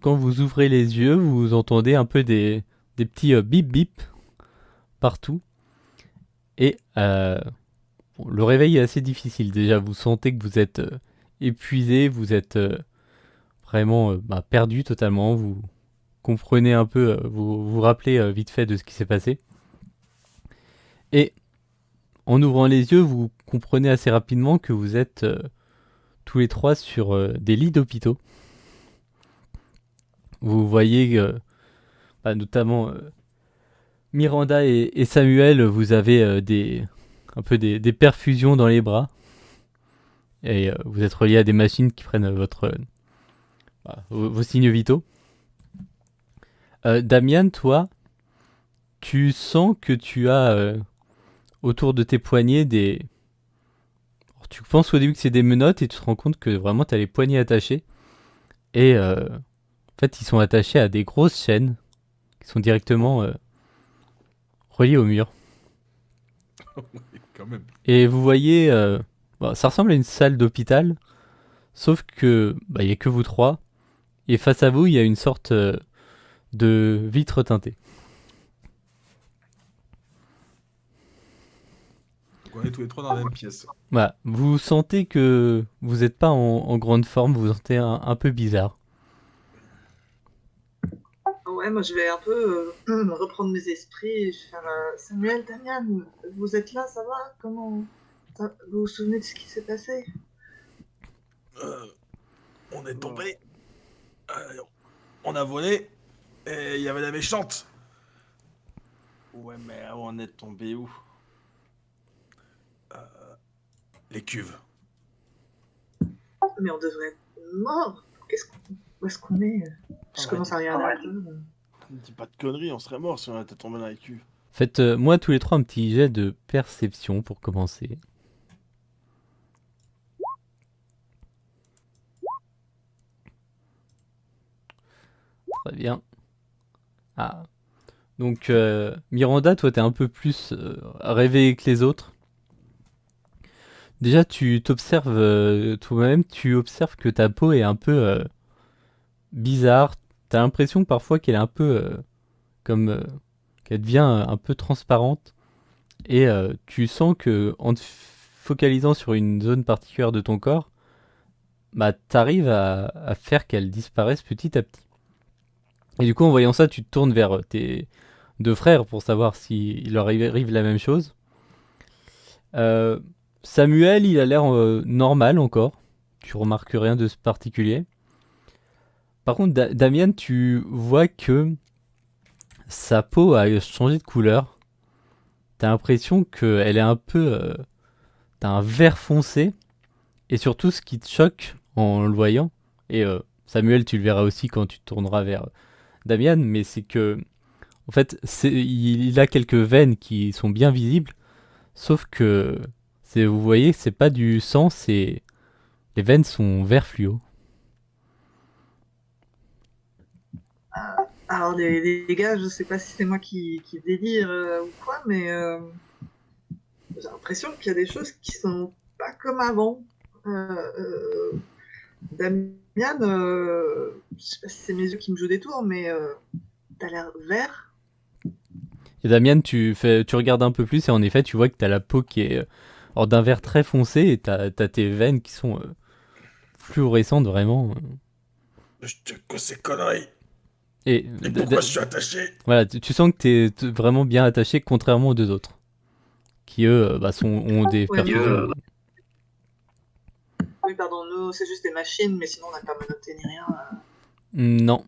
quand vous ouvrez les yeux, vous entendez un peu des petits bip bip partout. Et bon, le réveil est assez difficile. Déjà, vous sentez que vous êtes épuisé, vous êtes vraiment perdu totalement. Vous comprenez un peu, vous vous rappelez vite fait de ce qui s'est passé. Et en ouvrant les yeux, vous comprenez assez rapidement que vous êtes tous les trois sur des lits d'hôpitaux. Vous voyez notamment Miranda et Samuel, vous avez un peu des perfusions dans les bras. Et vous êtes reliés à des machines qui prennent vos signes vitaux. Damian, toi, tu sens que tu as autour de tes poignets des... Alors, tu penses au début que c'est des menottes et tu te rends compte que vraiment tu as les poignets attachés. Et en fait, ils sont attachés à des grosses chaînes qui sont directement reliées au mur. Quand même. Et vous voyez, ça ressemble à une salle d'hôpital, sauf que il y a que vous trois. Et face à vous, il y a une sorte de vitre teintée. Donc on est tous les trois dans la même pièce. Voilà, vous sentez que vous n'êtes pas en grande forme, vous vous sentez un peu bizarre. Ouais, moi je vais un peu reprendre mes esprits et je vais faire Samuel, Damian, vous êtes là, ça va? Vous vous souvenez de ce qui s'est passé? Euh, on est tombé, on a volé, et il y avait la méchante. Ouais, mais on est tombé où? Les cuves. Mais on devrait être mort. Où est-ce qu'on est? Je Ouais, commence à regarder un peu. dis pas de conneries, on serait mort si on était tombé dans les cuves. Faites-moi tous les trois un petit jet de perception pour commencer. Très bien. Ah. Donc, Miranda, toi, t'es un peu plus réveillée que les autres. Déjà, tu t'observes toi-même, tu observes que ta peau est un peu bizarre. T'as l'impression parfois qu'elle est un peu comme qu'elle devient un peu transparente. Et tu sens que en te focalisant sur une zone particulière de ton corps, t'arrives à faire qu'elle disparaisse petit à petit. Et du coup, en voyant ça, tu te tournes vers tes deux frères pour savoir s'il leur arrive la même chose. Euh, Samuel, il a l'air normal encore. Tu remarques rien de particulier. Par contre, Damien, tu vois que sa peau a changé de couleur. T'as l'impression qu'elle est un peu... t'as un vert foncé. Et surtout, ce qui te choque en le voyant, et Samuel, tu le verras aussi quand tu te tourneras vers Damian, mais c'est que, en fait, il a quelques veines qui sont bien visibles, sauf que, vous voyez, c'est pas du sang, les veines sont vert fluo. Alors les gars, je sais pas si c'est moi qui délire ou quoi, mais j'ai l'impression qu'il y a des choses qui sont pas comme avant. Damian, je sais pas si c'est mes yeux qui me jouent des tours, mais t'as l'air vert. Et Damian, tu regardes un peu plus, et en effet, tu vois que t'as la peau qui est d'un vert très foncé, et t'as tes veines qui sont fluorescentes vraiment. Je te que ces conneries. Et Et pourquoi je suis attaché? voilà, tu sens que t'es vraiment bien attaché, contrairement aux deux autres, qui eux ont des Ouais, perfusions. oui, pardon, nous c'est juste des machines, mais sinon on n'a pas menotté ni rien. Non.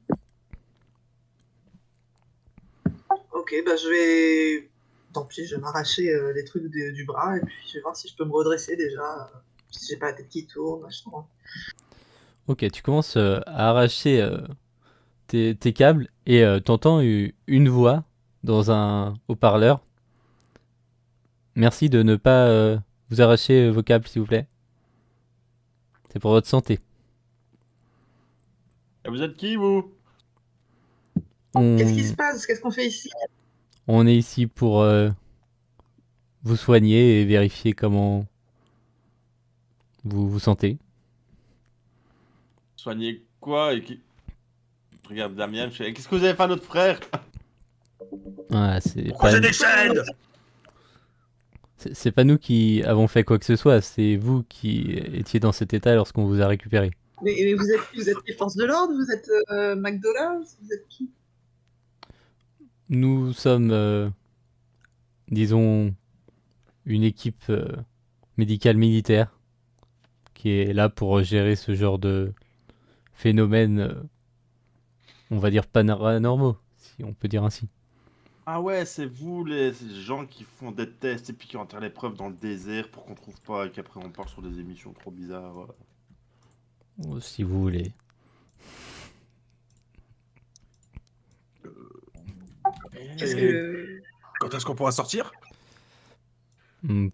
Ok, bah je vais. Tant pis, je vais m'arracher les trucs du bras et puis je vais voir si je peux me redresser déjà. Si j'ai pas la tête qui tourne, machin. Ok, tu commences à arracher tes câbles et t'entends une voix dans un haut-parleur. Merci de ne pas vous arracher vos câbles, s'il vous plaît. C'est pour votre santé. Et vous êtes qui, vous? Qu'est-ce qui se On, passe? Qu'est-ce qu'on fait ici? on est ici pour vous soigner et vérifier comment vous vous sentez. Soignez quoi et qui? Je regarde Damien, je fais, qu'est-ce que vous avez fait à notre frère? Ah, c'est Pourquoi pas, j'ai des chaînes? c'est pas nous qui avons fait quoi que ce soit, c'est vous qui étiez dans cet état lorsqu'on vous a récupéré. Mais vous êtes les forces de l'ordre? Vous êtes McDonald's? Vous êtes qui? Nous sommes, disons, une équipe médicale militaire qui est là pour gérer ce genre de phénomènes, on va dire paranormaux, si on peut dire ainsi. Ah ouais, c'est vous les gens qui font des tests et puis qui enterrent les preuves dans le désert pour qu'on trouve pas et qu'après on parle sur des émissions trop bizarres. Ou si vous voulez. Qu'est-ce Et que... quand est-ce qu'on pourra sortir?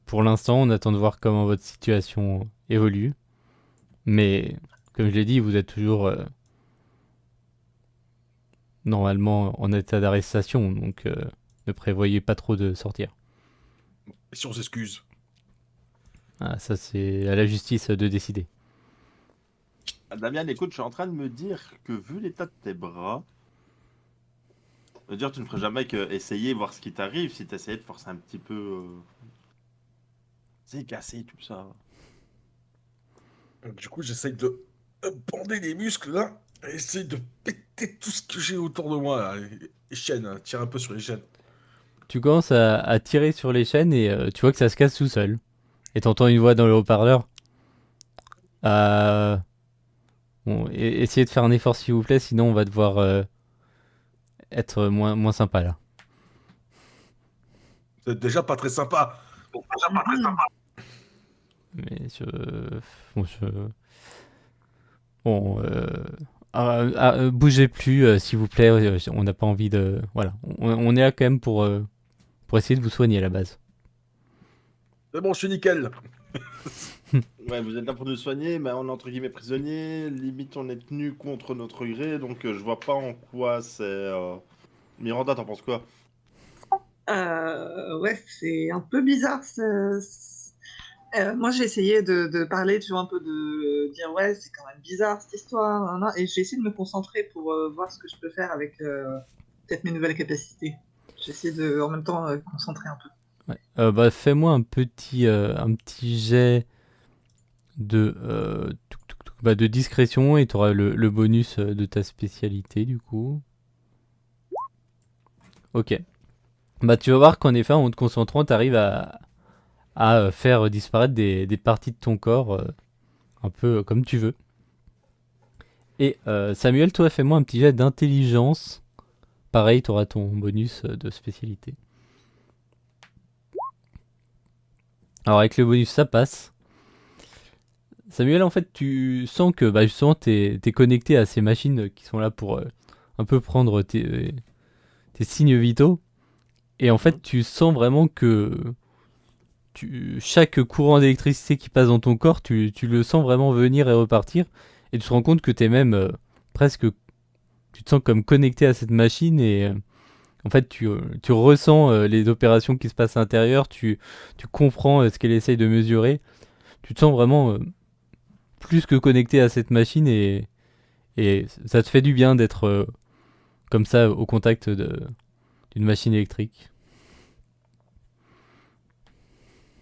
Pour l'instant, on attend de voir comment votre situation évolue. Mais, comme je l'ai dit, vous êtes toujours normalement en état d'arrestation, donc ne prévoyez pas trop de sortir. Et si on s'excuse? Ah, ça, c'est à la justice de décider. Damien, écoute, je suis en train de me dire que vu l'état de tes bras, je veux dire, tu ne ferais jamais que essayer voir ce qui t'arrive si tu essayais de forcer un petit peu. C'est cassé tout ça. Du coup, j'essaye de bander les muscles là, et essayer de péter tout ce que j'ai autour de moi là. Les chaînes, hein, tire un peu sur les chaînes. Tu commences à tirer sur les chaînes et tu vois que ça se casse tout seul. Et t'entends une voix dans le haut-parleur. Bon, essayez de faire un effort s'il vous plaît, sinon on va devoir être moins sympa là. C'est déjà pas très sympa. Mais bon, bon, bougez plus s'il vous plaît. On n'a pas envie de. Voilà, on est là quand même pour essayer de vous soigner à la base. C'est bon, je suis nickel. Ouais, vous êtes là pour nous soigner, mais on est entre guillemets prisonniers. Limite, on est tenu contre notre gré, donc je vois pas en quoi c'est. Miranda, t'en penses quoi? Ouais, c'est un peu bizarre. Moi, j'ai essayé de parler, tu vois, un peu de dire, ouais, c'est quand même bizarre cette histoire, nan, nan, et j'ai essayé de me concentrer pour voir ce que je peux faire avec peut-être mes nouvelles capacités. J'ai essayé de, en même temps, concentrer un peu. Ouais. Bah, fais-moi un petit jet de discrétion et tu auras le bonus de ta spécialité du coup. Ok. Bah tu vas voir qu'en effet en te concentrant t'arrives à faire disparaître des parties de ton corps un peu comme tu veux. Et Samuel, toi fais-moi un petit jet d'intelligence. Pareil, tu auras ton bonus de spécialité. Alors avec le bonus ça passe. Samuel, en fait, tu sens que bah, justement, t'es connecté à ces machines qui sont là pour un peu prendre tes signes vitaux. Et en fait, tu sens vraiment que chaque courant d'électricité qui passe dans ton corps, tu le sens vraiment venir et repartir. Et tu te rends compte que t'es même presque... Tu te sens comme connecté à cette machine et en fait, tu ressens les opérations qui se passent à l'intérieur. Tu comprends ce qu'elle essaye de mesurer. Tu te sens vraiment plus que connecté à cette machine et ça te fait du bien d'être comme ça au contact d'une machine électrique.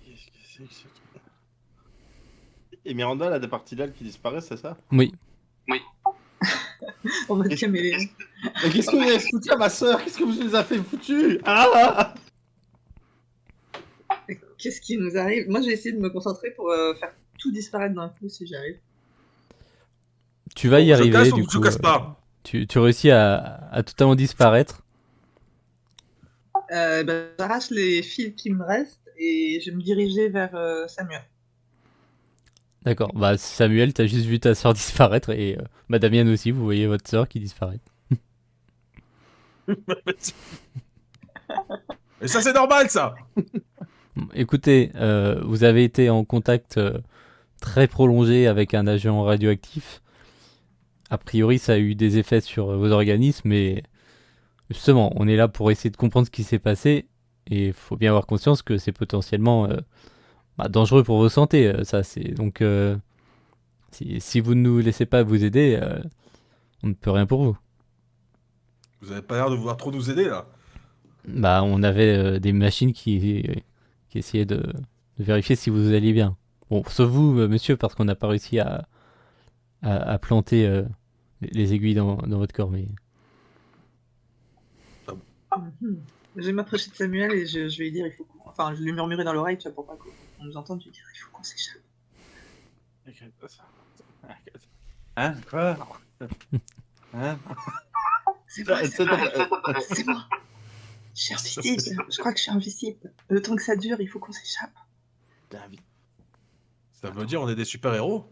Qu'est-ce que c'est que ce truc? Et Miranda, elle a des parties d'elle qui disparaissent, c'est ça? Oui. On va Qu'est-ce- caméléon. Mais qu'est-ce que vous avez foutu à ma soeur? Qu'est-ce que vous nous avez fait foutu? Ah! Qu'est-ce qui nous arrive? Moi, j'ai essayé de me concentrer pour faire tout disparaître d'un coup si j'arrive. Tu vas y Je arriver casse ou du je coup. casse pas? Tu réussis à totalement disparaître. J'arrache les fils qui me restent et je vais me diriger vers Samuel. D'accord. Bah Samuel, t'as juste vu ta soeur disparaître et bah Damien aussi, vous voyez votre soeur qui disparaît. Et ça, c'est normal, ça. Bon, écoutez, vous avez été en contact très prolongé avec un agent radioactif. A priori, ça a eu des effets sur vos organismes, mais justement, on est là pour essayer de comprendre ce qui s'est passé. Et il faut bien avoir conscience que c'est potentiellement dangereux pour vos santé. Ça, c'est donc si vous ne nous laissez pas vous aider, on ne peut rien pour vous. Vous avez pas l'air de vouloir trop nous aider là. Bah, on avait des machines qui essayaient de vérifier si vous alliez bien. Bon, sauf vous, monsieur, parce qu'on n'a pas réussi à planter les aiguilles dans votre corps. Mais Mhm. Je vais m'approcher de Samuel et je vais lui dire, il faut qu'on... Enfin, je lui murmurer dans l'oreille, tu vois, pour pas qu'on nous entende, je lui dire, il faut qu'on s'échappe. Hein? Quoi? Hein? C'est moi, c'est moi. Je suis invisible, je crois que je suis invisible. Le temps que ça dure, il faut qu'on s'échappe. David. Ça veut dire on est des super-héros?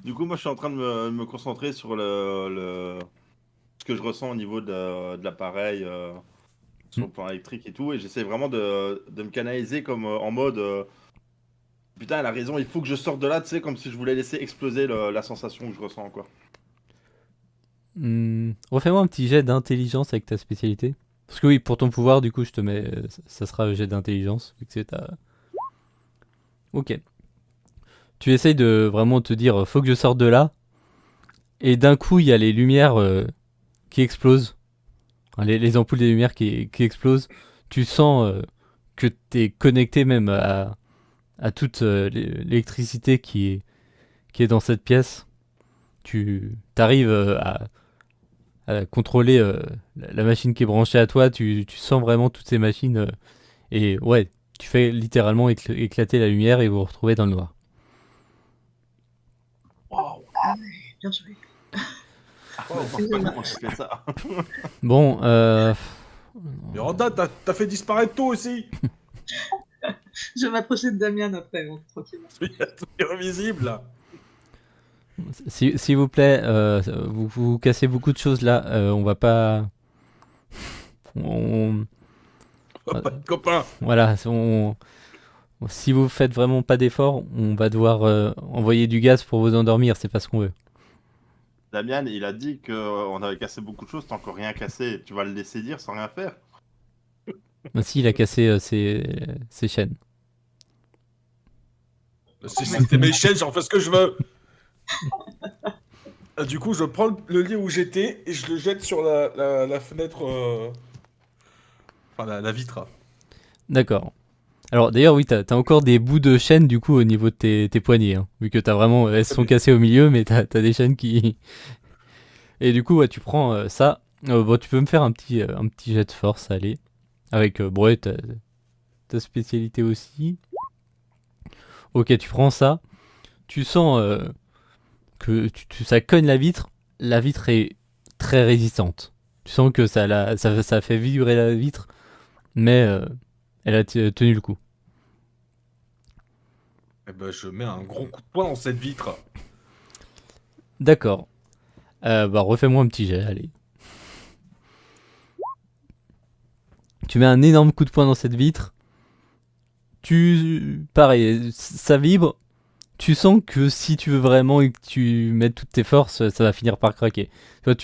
Du coup, moi, je suis en train de me concentrer sur ce que je ressens au niveau de l'appareil, sur le plan électrique et tout, et j'essaie vraiment de me canaliser comme en mode putain, elle a raison, il faut que je sorte de là, tu sais, comme si je voulais laisser exploser la sensation que je ressens, quoi. refais-moi un petit jet d'intelligence avec ta spécialité. Parce que oui, pour ton pouvoir, du coup, je te mets, ça sera un jet d'intelligence, vu que c'est ta... Ok. Tu essayes de vraiment te dire, faut que je sorte de là. Et d'un coup, il y a les lumières qui explosent. Enfin, les ampoules des lumières qui explosent. Tu sens que tu es connecté même à toute l'électricité qui est dans cette pièce. Tu arrives à contrôler la machine qui est branchée à toi. Tu sens vraiment toutes ces machines. Et ouais, tu fais littéralement éclater la lumière et vous vous retrouvez dans le noir. Waouh. Ah ouais, bien joué. Comment je fais ça? Bon, Mais Randa, t'as fait disparaître tout aussi. Je vais m'approcher de Damien après, bon, tranquillement. Il y a tout qui est invisible là. s'il vous plaît, vous cassez beaucoup de choses là. On va pas... On, On va pas être copains. voilà, si vous faites vraiment pas d'efforts, on va devoir envoyer du gaz pour vous endormir, c'est pas ce qu'on veut. Damian, il a dit qu'on avait cassé beaucoup de choses, t'as encore rien cassé. Tu vas le laisser dire sans rien faire? Si, il a cassé ses chaînes. Si c'était mes chaînes, j'en fais ce que je veux. Du coup, je prends le lit où j'étais et je le jette sur la fenêtre. Enfin, la vitre. D'accord. Alors d'ailleurs, oui, t'as encore des bouts de chaînes du coup au niveau de tes poignets, hein, vu que t'as vraiment, elles se sont cassées au milieu, mais t'as des chaînes qui... Et du coup, ouais, tu prends ça. Bon, tu peux me faire un petit jet de force, allez. Avec, bon, ouais, ta spécialité aussi. Ok, tu prends ça. Tu sens que ça cogne la vitre. La vitre est très résistante. Tu sens que ça fait vibrer la vitre, mais elle a tenu le coup. Eh ben, je mets un gros coup de poing dans cette vitre. D'accord. Bah, refais-moi un petit jet, allez. Tu mets un énorme coup de poing dans cette vitre. Pareil, ça vibre. Tu sens que si tu veux vraiment et que tu mets toutes tes forces, ça va finir par craquer. Toi,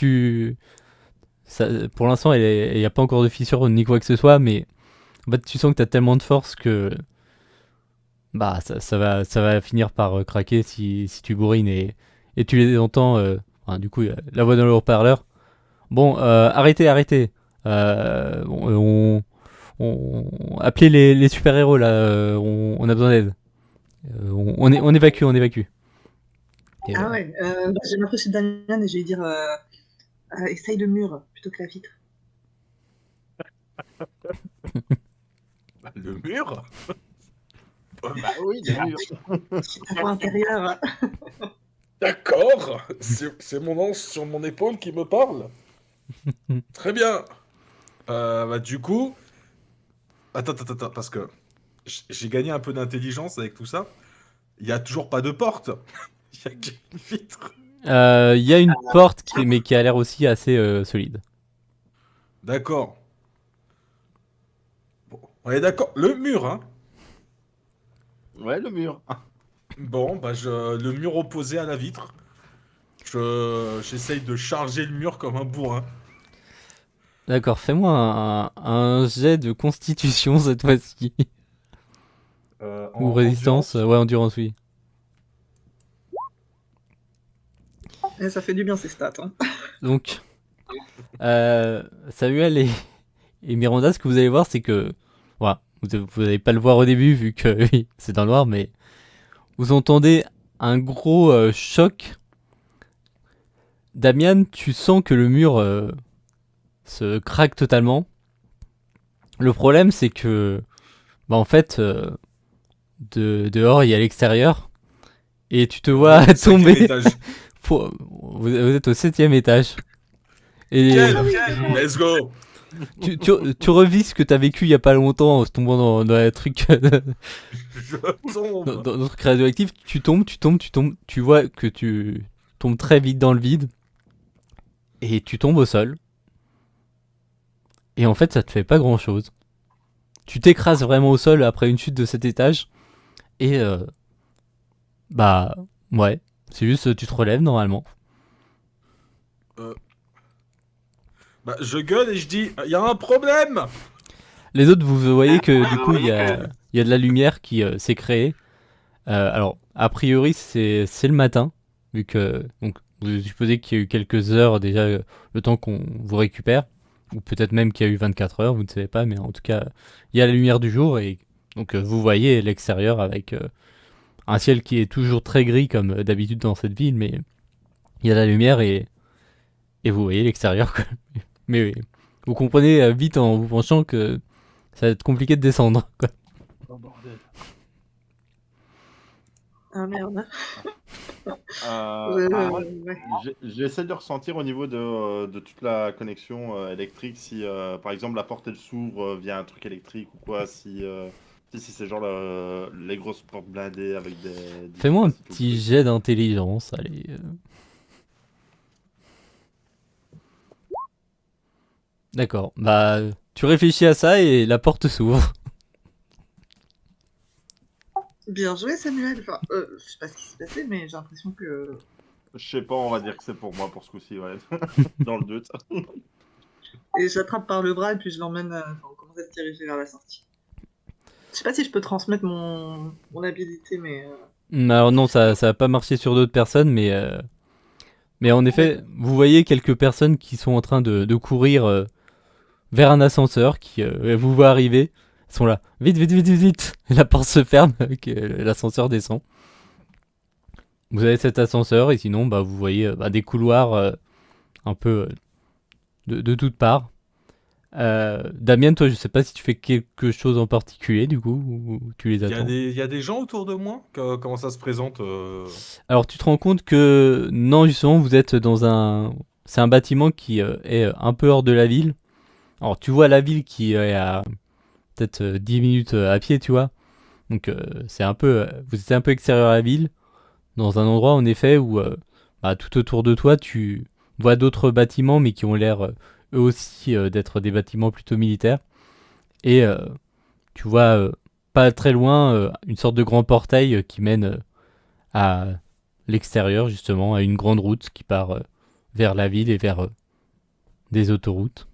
pour l'instant, il n'y a pas encore de fissure ni quoi que ce soit, mais en fait, tu sens que tu as tellement de force que bah, ça va finir par craquer si tu bourrines et tu les entends. Enfin, du coup, il y a la voix dans le haut-parleur. Bon, arrêtez. Appelez les super-héros là, on a besoin d'aide. On évacue. Et, Ah ouais, je vais m'approcher de Damien et je vais lui dire, essaye le mur plutôt que la vitre. Le mur. Bah oui, le mur. Ta voix intérieure. D'accord. C'est mon ange sur mon épaule qui me parle. Très bien. Bah, du coup... Attends, parce que j'ai gagné un peu d'intelligence avec tout ça. Il y a toujours pas de porte. Il y a qu'une vitre. il y a une porte mais qui a l'air aussi assez solide. D'accord. Bon, on est d'accord. Le mur, hein. Ouais, le mur. Bon, bah le mur opposé à la vitre. J'essaye de charger le mur comme un bourrin. D'accord, fais-moi un jet de constitution cette fois-ci. Ou résistance, endurance. ouais, endurance, oui. Et ça fait du bien ces stats. Hein. Donc, Samuel et Miranda, ce que vous allez voir, c'est que, voilà, vous n'allez pas le voir au début vu que oui, c'est dans le noir, mais vous entendez un gros choc. Damian, tu sens que le mur se craque totalement. Le problème, c'est que, en fait, dehors, il y a l'extérieur, et tu te vois Cinquième tomber. étage. Vous êtes au 7ème étage. Et Let's go. tu revis ce que t'as vécu il y a pas longtemps en tombant dans un truc Je tombe. dans un truc radioactif. Tu tombes. Tu vois que tu tombes très vite dans le vide. Et tu tombes au sol. Et en fait, ça te fait pas grand chose. Tu t'écrases vraiment au sol après une chute de cet étage. Et bah, ouais. C'est juste, tu te relèves normalement. Bah, je gueule et je dis, il y a un problème. Les autres, vous voyez que du coup, il y a de la lumière qui s'est créée. Alors, a priori, c'est le matin, vu que donc, vous supposez qu'il y a eu quelques heures déjà, le temps qu'on vous récupère, ou peut-être même qu'il y a eu 24 heures, vous ne savez pas, mais en tout cas, il y a la lumière du jour, et donc vous voyez l'extérieur avec un ciel qui est toujours très gris, comme d'habitude dans cette ville, mais il y a la lumière, et vous voyez l'extérieur, quoi. Mais oui, vous comprenez vite en vous penchant que ça va être compliqué de descendre, quoi. Oh, bordel. Ah merde. Ouais. J'essaie de ressentir au niveau de toute la connexion électrique si par exemple la porte elle s'ouvre via un truc électrique ou quoi, si c'est genre les grosses portes blindées avec des Fais-moi un fils et tout. petit jet d'intelligence, allez. D'accord, bah tu réfléchis à ça et la porte s'ouvre. Bien joué, Samuel. Enfin, je sais pas ce qui s'est passé, mais j'ai l'impression que. Je sais pas, on va dire que c'est pour moi pour ce coup-ci, ouais. Dans le doute. Et je l'attrape par le bras et puis je l'emmène. On commence à se diriger vers la sortie. Je sais pas si je peux transmettre mon habilité, mais. Alors non, ça va pas marcher sur d'autres personnes, mais en effet, vous voyez quelques personnes qui sont en train de courir vers un ascenseur, qui vous voient arriver. Ils sont là, vite, vite, vite, vite, vite. Et la porte se ferme, l'ascenseur descend. Vous avez cet ascenseur et sinon, bah, vous voyez des couloirs un peu de toutes parts. Damien, toi, je sais pas si tu fais quelque chose en particulier, du coup, ou tu les attends. Il y a des gens autour de moi. Comment ça se présente Alors, tu te rends compte que non, justement, vous êtes dans un... C'est un bâtiment qui est un peu hors de la ville. Alors, tu vois la ville qui est à peut-être 10 minutes à pied, tu vois. Donc, c'est un peu... vous êtes un peu extérieur à la ville, dans un endroit, en effet, où tout autour de toi, tu vois d'autres bâtiments, mais qui ont l'air, eux aussi, d'être des bâtiments plutôt militaires. Et tu vois, pas très loin, une sorte de grand portail qui mène à l'extérieur, justement, à une grande route qui part vers la ville et vers des autoroutes.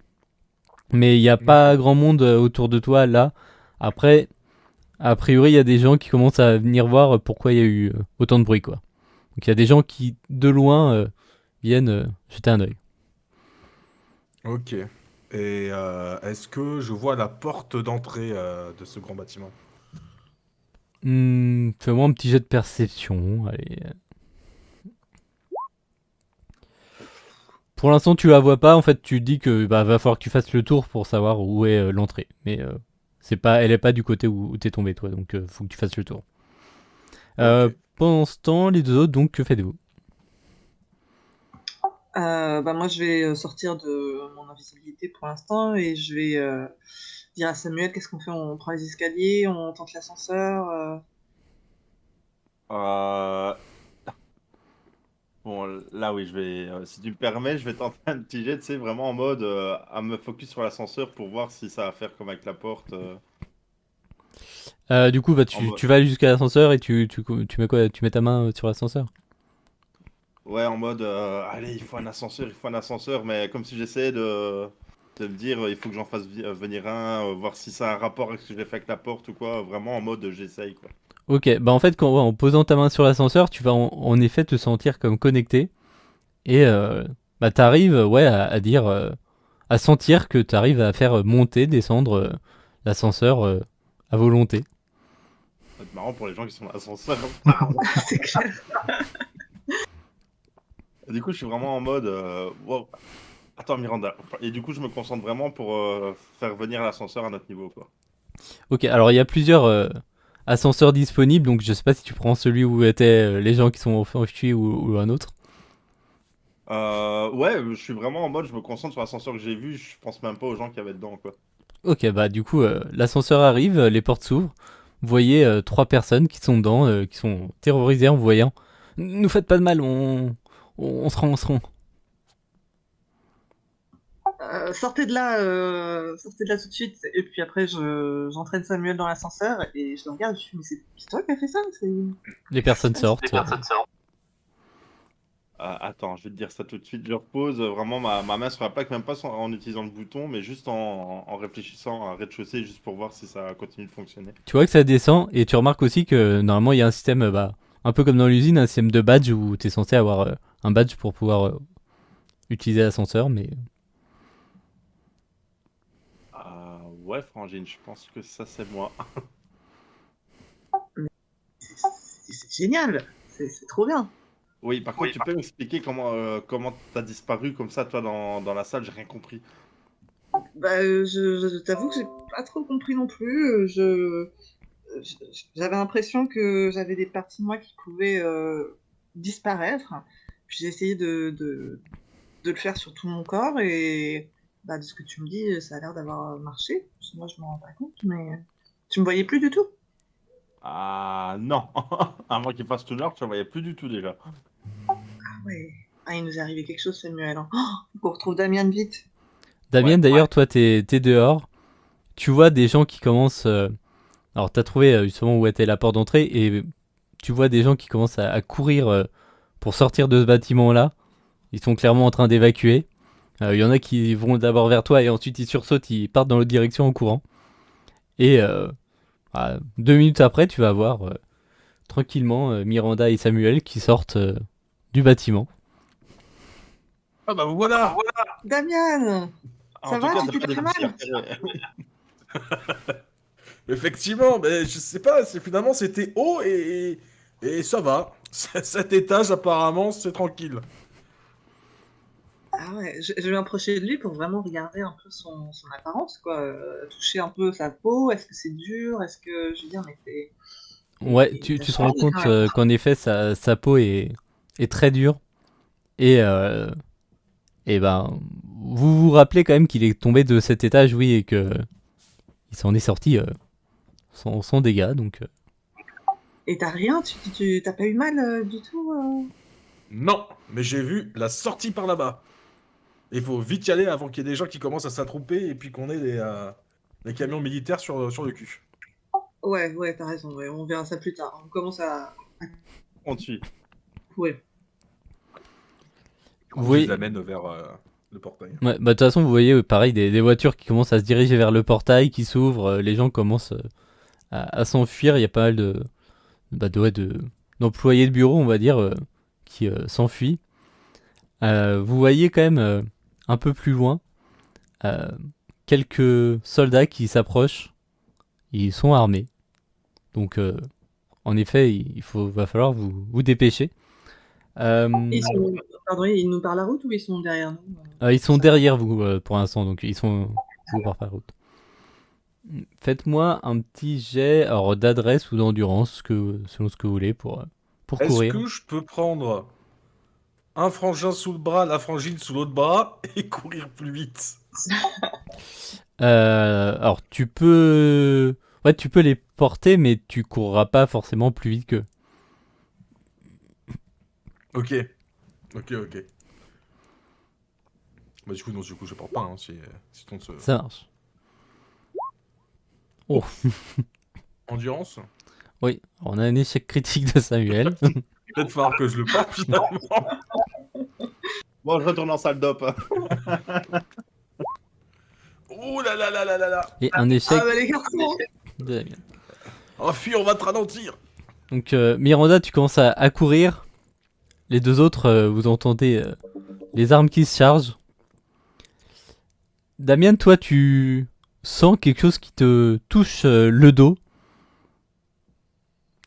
Mais il n'y a pas grand monde autour de toi, là. Après, a priori, il y a des gens qui commencent à venir voir pourquoi il y a eu autant de bruit, quoi. Donc il y a des gens qui, de loin, viennent jeter un œil. Ok. Et est-ce que je vois la porte d'entrée de ce grand bâtiment? Fais-moi un petit jet de perception. Allez. Pour l'instant, tu la vois pas. En fait, tu dis que va falloir que tu fasses le tour pour savoir où est l'entrée. Mais elle est pas du côté où t'es tombé, toi. Donc, faut que tu fasses le tour. Ok. Pendant ce temps, les deux autres, donc, que faites-vous? Moi, je vais sortir de mon invisibilité pour l'instant et je vais dire à Samuel qu'est-ce qu'on fait. On prend les escaliers, on tente l'ascenseur. Euh, Bon, là oui, si tu me permets, je vais tenter un petit jet, tu sais, vraiment en mode à me focus sur l'ascenseur pour voir si ça va faire comme avec la porte. Du coup, En mode- tu vas jusqu'à l'ascenseur et tu mets quoi? Tu mets ta main sur l'ascenseur? Ouais, en mode allez, il faut un ascenseur, mais comme si j'essayais de me dire il faut que j'en fasse venir un, voir si ça a un rapport avec ce que j'ai fait avec la porte ou quoi, vraiment en mode j'essaye quoi. Ok, en fait, en posant ta main sur l'ascenseur, tu vas en effet te sentir comme connecté. Et bah, t'arrives ouais, à dire, à sentir que t'arrives à faire monter, descendre l'ascenseur à volonté. Ça va être marrant pour les gens qui sont dans l'ascenseur. C'est clair. Du coup, je suis vraiment en mode. Wow. Attends, Miranda. Et du coup, je me concentre vraiment pour faire venir l'ascenseur à notre niveau, quoi. Ok, alors il y a plusieurs ascenseurs disponibles, donc je sais pas si tu prends celui où étaient les gens qui sont enfuis ou un autre. Ouais, je suis vraiment en mode, je me concentre sur l'ascenseur que j'ai vu, je pense même pas aux gens qui avaient dedans, quoi. Ok, bah du coup, l'ascenseur arrive, les portes s'ouvrent. Vous voyez 3 personnes qui sont dedans, qui sont terrorisées en vous voyant. Nous faites pas de mal, on se rend, on se rend. Sortez de là tout de suite. Et puis après, j'entraîne Samuel dans l'ascenseur et je le regarde. Je me dis, mais c'est toi qui as fait ça? Les personnes sortent. Attends, je vais te dire ça tout de suite. Je repose vraiment ma main sur la plaque, même pas en utilisant le bouton, mais juste en réfléchissant à rez-de-chaussée, juste pour voir si ça continue de fonctionner. Tu vois que ça descend et tu remarques aussi que normalement il y a un système, bah, un peu comme dans l'usine, un système de badge où tu es censé avoir un badge pour pouvoir utiliser l'ascenseur, mais Ouais, Frangine, je pense que ça, c'est moi. C'est génial. C'est trop bien. Oui, par contre, tu peux m'expliquer comment t'as disparu comme ça, toi, dans la salle, j'ai rien compris. Bah, je t'avoue que j'ai pas trop compris non plus. J'avais l'impression que j'avais des parties de moi qui pouvaient disparaître. Puis j'ai essayé de le faire sur tout mon corps et bah, de ce que tu me dis, ça a l'air d'avoir marché. Parce que moi, je m'en rends pas compte, mais tu me voyais plus du tout. Ah non, à moins qu'il fasse tout l'heure, tu ne voyais plus du tout déjà. Ah ouais. Ah, il nous est arrivé quelque chose, Samuel. Hein. Oh, faut qu'on retrouve Damien vite. Damien, Ouais, d'ailleurs, toi, t'es dehors. Tu vois des gens qui commencent. Alors, t'as trouvé justement où était la porte d'entrée et tu vois des gens qui commencent à courir pour sortir de ce bâtiment-là. Ils sont clairement en train d'évacuer. Il y en a qui vont d'abord vers toi et ensuite ils sursautent, ils partent dans l'autre direction en courant. Et 2 minutes après, tu vas voir tranquillement Miranda et Samuel qui sortent du bâtiment. Ah bah voilà. Damien, En ça tout va, cas, tu t'as t'es pas pas des fait mal? Effectivement, mais je sais pas, finalement c'était haut et ça va. Cet étage apparemment c'est tranquille. Ah ouais, je vais m'approcher de lui pour vraiment regarder un peu son apparence, quoi. Toucher un peu sa peau, est-ce que c'est dur? Est-ce que, je veux dire, mais Ouais, il a tu te rends changé compte quand même. qu'en effet sa peau est très dure. Et ben, vous vous rappelez quand même qu'il est tombé de cet étage, oui, et que il s'en est sorti sans dégâts. Donc, Et t'as rien? T'as pas eu mal du tout? Non, mais j'ai vu la sortie par là-bas. Il faut vite y aller avant qu'il y ait des gens qui commencent à s'attrouper et puis qu'on ait des camions militaires sur le cul. Ouais, ouais, t'as raison, ouais, on verra ça plus tard. On commence à On te suit. courir. Du vous coup, je les voyez, amène vers le portail. ouais, bah, de toute façon, vous voyez pareil des voitures qui commencent à se diriger vers le portail, qui s'ouvrent, les gens commencent à s'enfuir. Il y a pas mal d'employés de bureau, on va dire, qui s'enfuient. Vous voyez quand même un peu plus loin euh, quelques soldats qui s'approchent. Ils sont armés. Donc, en effet, va falloir vous dépêcher. Ils sont... Pardon, ils nous parlent la route ou ils sont derrière nous? Ils sont derrière vous pour l'instant, donc ils sont vous par la route. Faites-moi un petit jet alors d'adresse ou d'endurance, selon ce que vous voulez, pour Est-ce courir. que je peux prendre un frangin sous le bras, la frangine sous l'autre bras et courir plus vite? Alors tu peux les porter, mais tu courras pas forcément plus vite qu'eux. Ok, ok. Bah du coup, non, du coup, je porte pas, hein, si ton se... Ça marche. Oh, Endurance? oui, on a un échec critique de Samuel. Peut-être falloir que je le porte finalement. Bon, je retourne en salle d'op. Ouh là là là là là là. Et un échec Ah bah les garçons! de Damien. Enfuis, on va te ralentir. Donc Miranda, tu commences à courir. Les deux autres, vous entendez les armes qui se chargent. Damien, toi, tu sens quelque chose qui te touche le dos.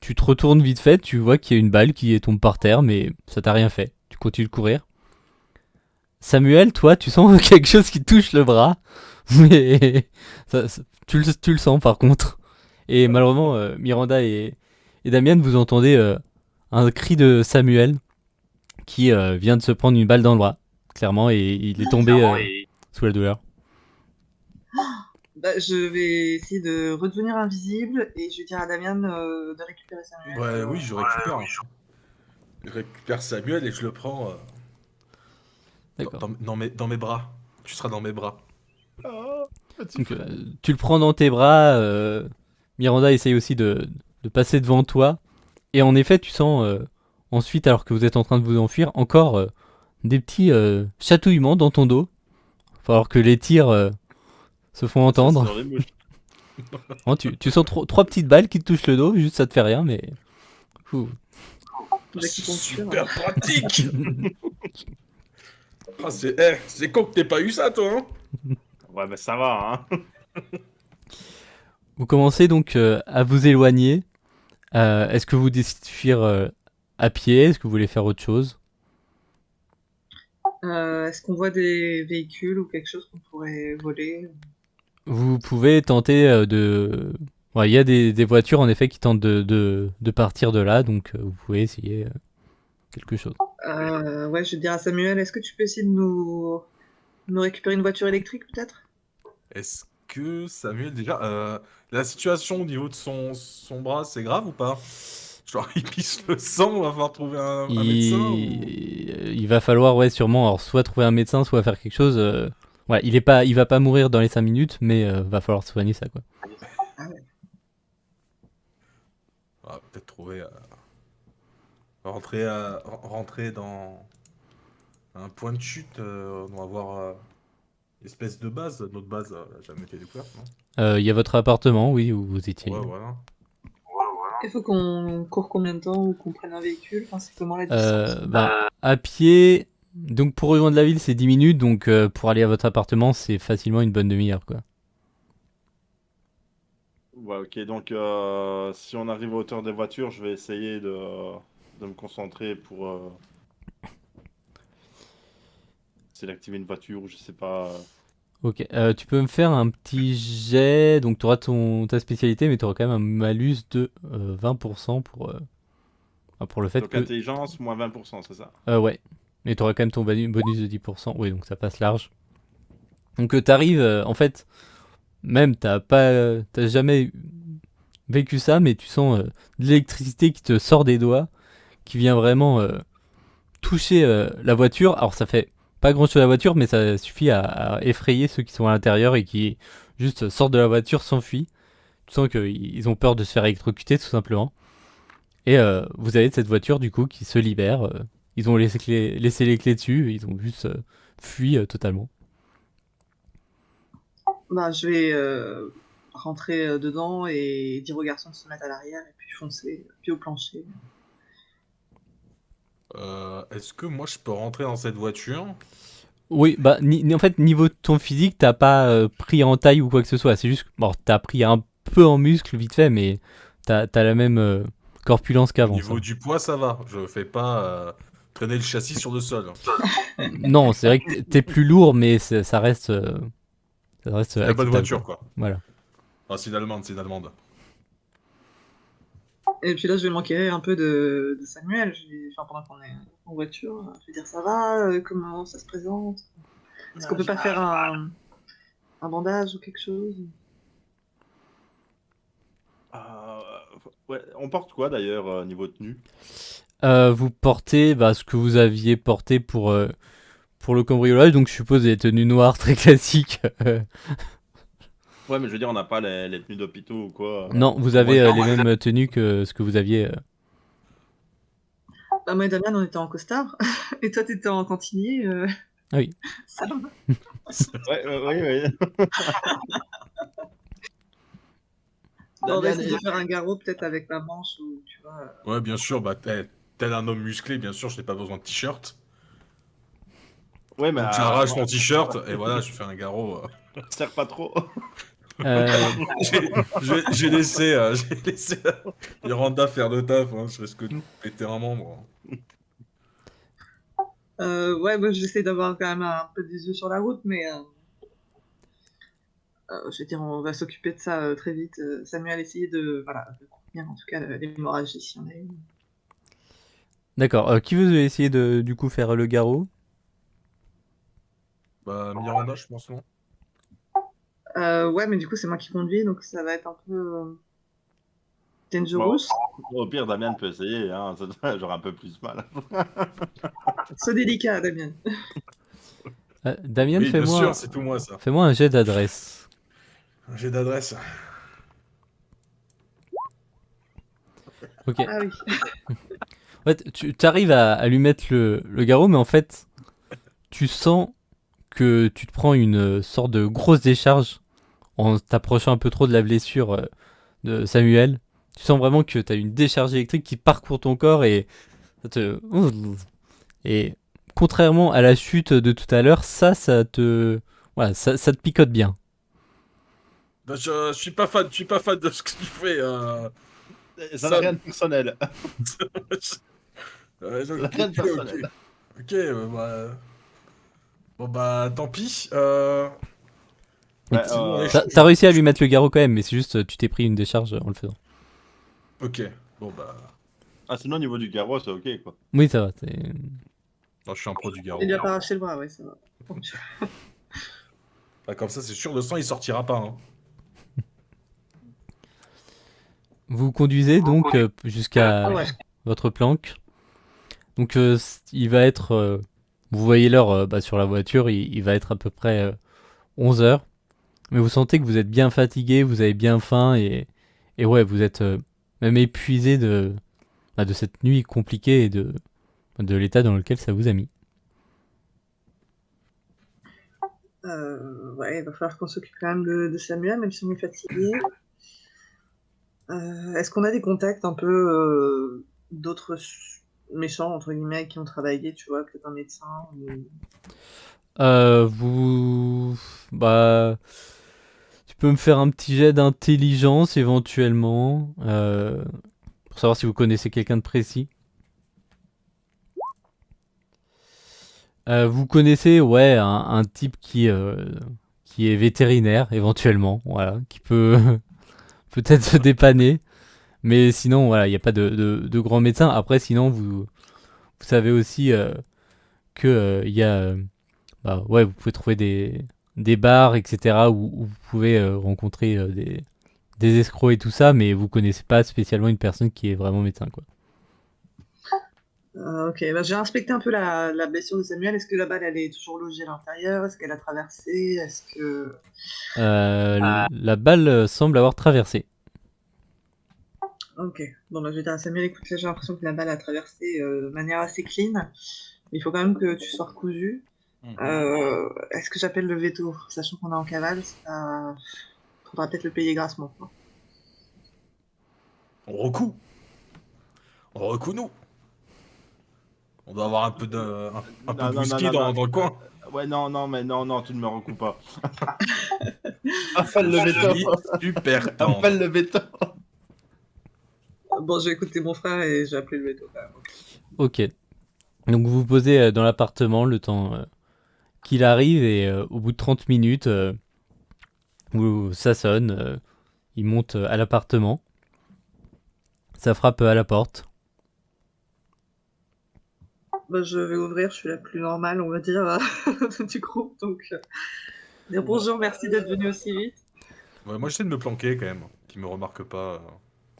Tu te retournes vite fait, tu vois qu'il y a une balle qui tombe par terre, mais ça t'a rien fait. Tu continues de courir. Samuel, toi, tu sens quelque chose qui touche le bras, mais tu le sens par contre. Et malheureusement, Miranda et Damien, vous entendez un cri de Samuel qui vient de se prendre une balle dans le bras, clairement, et il est tombé sous la douleur. Bah, je vais essayer de redevenir invisible et je vais dire à Damien de récupérer Samuel. Ouais, oui, je récupère. Je récupère Samuel et je le prends D'accord. dans mes bras. Tu seras dans mes bras. Ah, petit Donc, frère. tu le prends dans tes bras. Miranda essaye aussi de passer devant toi. Et en effet, tu sens ensuite, alors que vous êtes en train de vous enfuir, encore des petits chatouillements dans ton dos. Il va falloir que les tirs se font C'est entendre. dans les mouches. Hein, tu sens trois petites balles qui te touchent le dos, juste ça te fait rien, mais. Ouh. Super pratique. Ah, c'est con que t'aies pas eu ça, toi, hein. Ouais, mais ça va, hein. Vous commencez donc à vous éloigner. Est-ce que vous décidez de fuir à pied? Est-ce que vous voulez faire autre chose? Est-ce qu'on voit des véhicules ou quelque chose qu'on pourrait voler? Vous pouvez tenter de. Ouais, il y a des voitures en effet qui tentent de partir de là, donc vous pouvez essayer quelque chose. Ouais, je vais dire à Samuel, est-ce que tu peux essayer de nous récupérer une voiture électrique peut-être? Est-ce que Samuel, déjà, la situation au niveau de son bras, c'est grave ou pas? Genre, il pisse le sang, on va falloir trouver un médecin ou... Il va falloir, ouais, sûrement, alors, soit trouver un médecin, soit faire quelque chose. Ouais, il va pas mourir dans les 5 minutes, mais va falloir soigner ça, quoi. On va peut-être trouver... rentrer dans un point de chute, on va avoir espèce de base. Notre base n'a jamais été découverte, non? Il y a votre appartement, oui, où vous étiez. Ouais, voilà. Il faut qu'on court combien de temps ou qu'on prenne un véhicule? Enfin, c'est comment la distance? À pied, donc pour rejoindre la ville, c'est 10 minutes, donc pour aller à votre appartement, c'est facilement une bonne demi-heure, quoi. Ouais, ok, donc si on arrive à hauteur des voitures, je vais essayer de me concentrer pour essayer d'activer une voiture ou je sais pas. Ok, tu peux me faire un petit jet, donc tu auras ta spécialité, mais tu auras quand même un malus de 20% pour le fait Donc que... intelligence, moins 20%, c'est ça? Ouais, mais tu auras quand même ton bonus de 10%, oui, donc ça passe large. Donc t'arrives, en fait, même t'as jamais vécu ça, mais tu sens de l'électricité qui te sort des doigts, qui vient vraiment toucher la voiture. Alors ça fait pas grand chose à la voiture, mais ça suffit à effrayer ceux qui sont à l'intérieur et qui juste sortent de la voiture, s'enfuient. Tu sens qu'ils ont peur de se faire électrocuter tout simplement. Et vous avez cette voiture du coup qui se libère. Ils ont laissé les clés dessus, ils ont juste fui totalement. Bah, je vais rentrer dedans et dire aux garçons de se mettre à l'arrière et puis foncer, puis au plancher. Est-ce que moi, je peux rentrer dans cette voiture? Oui, bah en fait niveau de ton physique, t'as pas pris en taille ou quoi que ce soit. C'est juste que bon, t'as pris un peu en muscle vite fait, mais t'as la même corpulence Au qu'avant. niveau Ça. du poids, ça va. Je fais pas traîner le châssis sur le sol. Non, c'est vrai que t'es plus lourd, mais ça reste C'est la bonne acceptable, voiture, quoi. quoi. Voilà. Ah, c'est une allemande, c'est une allemande. Et puis là, je vais m'enquérir un peu de Samuel. Enfin, pendant qu'on est en voiture, je vais dire ça va, comment ça se présente? Est-ce qu'on peut pas faire un bandage ou quelque chose? Ouais, on porte quoi d'ailleurs niveau tenue? Vous portez ce que vous aviez porté pour le cambriolage, donc je suppose des tenues noires très classiques. Ouais, mais je veux dire, on n'a pas les tenues d'hôpitaux ou quoi. Non, vous avez les mêmes tenues que ce que vous aviez. Bah, moi et Damien, on était en costard. Et toi, t'étais en cantinier. Ah oui. Ça va. Ouais. On va essayer de faire un garrot peut-être avec ma manche ou tu vois. Ouais, bien sûr, bah, tel un homme musclé, bien sûr, je n'ai pas besoin de t-shirt. Ouais, mais Donc j'arrache mon t-shirt et voilà, je fais un garrot. sert pas trop. Euh, J'ai laissé Miranda faire le taf, hein, je risque de péter un membre. Ouais, moi j'essaie d'avoir quand même un peu des yeux sur la route, mais je veux dire, on va s'occuper de ça très vite. Samuel, essayer de, voilà, de contenir en tout cas l'hémorragie si on a une. D'accord. Qui veut essayer de du coup faire le garrot? Bah, Miranda, je pense, non? Ouais, mais du coup, c'est moi qui conduis, donc ça va être un peu Bon, dangerous. au pire, Damien peut essayer, hein, j'aurai un peu plus mal. C'est délicat, Damien. Damien, Oui, bien sûr, c'est tout moi, ça. fais-moi un jet d'adresse. J'ai d'adresse. Ok. Ah oui. En fait, tu arrives à lui mettre le garrot, mais en fait, tu sens que tu te prends une sorte de grosse décharge en t'approchant un peu trop de la blessure de Samuel. Tu sens vraiment que tu as une décharge électrique qui parcourt ton corps et ça te... Et contrairement à la chute de tout à l'heure, ça te... Voilà, ça te picote bien. Bah, je suis pas fan de ce que tu fais. Ça n'a rien de personnel. Donc, Rien de personnel. Ok, bah... Bon bah tant pis. Ouais, Sinon, allez, T'as réussi à lui mettre le garrot quand même, mais c'est juste tu t'es pris une décharge en le faisant. Ok, bon bah... Ah, sinon, au niveau du garrot, c'est ok, quoi. Oui, ça va. Non, je suis un pro du garrot. Il lui a pas arraché le bras, ouais, ça va. Bah, comme ça, c'est sûr, le sang, il sortira pas. Hein. Vous conduisez donc jusqu'à Ouais. votre planque. Donc il va être... vous voyez l'heure sur la voiture, il va être à peu près 11 heures. Mais vous sentez que vous êtes bien fatigué, vous avez bien faim et ouais, vous êtes même épuisé de cette nuit compliquée et de l'état dans lequel ça vous a mis. Ouais, il va falloir qu'on s'occupe quand même de Samuel, même si on est fatigué. Est-ce qu'on a des contacts un peu d'autres méchants, entre guillemets, qui ont travaillé, tu vois, peut-être un médecin ou... Vous... Bah... Tu peux me faire un petit jet d'intelligence éventuellement, pour savoir si vous connaissez quelqu'un de précis. Vous connaissez, ouais, un type qui est vétérinaire éventuellement, voilà, qui peut peut-être se dépanner. Mais sinon, voilà, il n'y a pas de grands médecins. Après, sinon, vous savez aussi que il y a, bah, ouais, vous pouvez trouver des bars, etc., où vous pouvez rencontrer des escrocs et tout ça, mais vous connaissez pas spécialement une personne qui est vraiment médecin, quoi. Ok, bah, j'ai inspecté un peu la blessure de Samuel. Est-ce que la balle, elle est toujours logée à l'intérieur? Est-ce qu'elle a traversé? Est-ce que... La balle semble avoir traversé. Ok, bon, bah, je vais dire à Samuel, écoute, là, j'ai l'impression que la balle a traversé de manière assez clean. Il faut quand même que tu sois recousu. Est-ce que j'appelle le veto? Sachant qu'on est en cavale, ça... faudra peut-être le payer grassement, quoi. On recoue. On recoue, nous. On doit avoir un peu de... un peu Non, non, whisky non, non, dans le coin. Ouais, non, non, mais non, non, tu ne me recoupes pas. Appelle le Je veto. suis super tendre. Appelle le veto. Bon, je vais écouter mon frère et je vais appeler le veto quand même. Ok. Donc vous vous posez dans l'appartement le temps qu'il arrive et au bout de 30 minutes, ça sonne, il monte à l'appartement, ça frappe à la porte. Bah, je vais ouvrir, je suis la plus normale, on va dire, du groupe, donc... dire bonjour, merci d'être venu aussi vite. Ouais, moi, j'essaie de me planquer, quand même. Qu'il me remarque pas.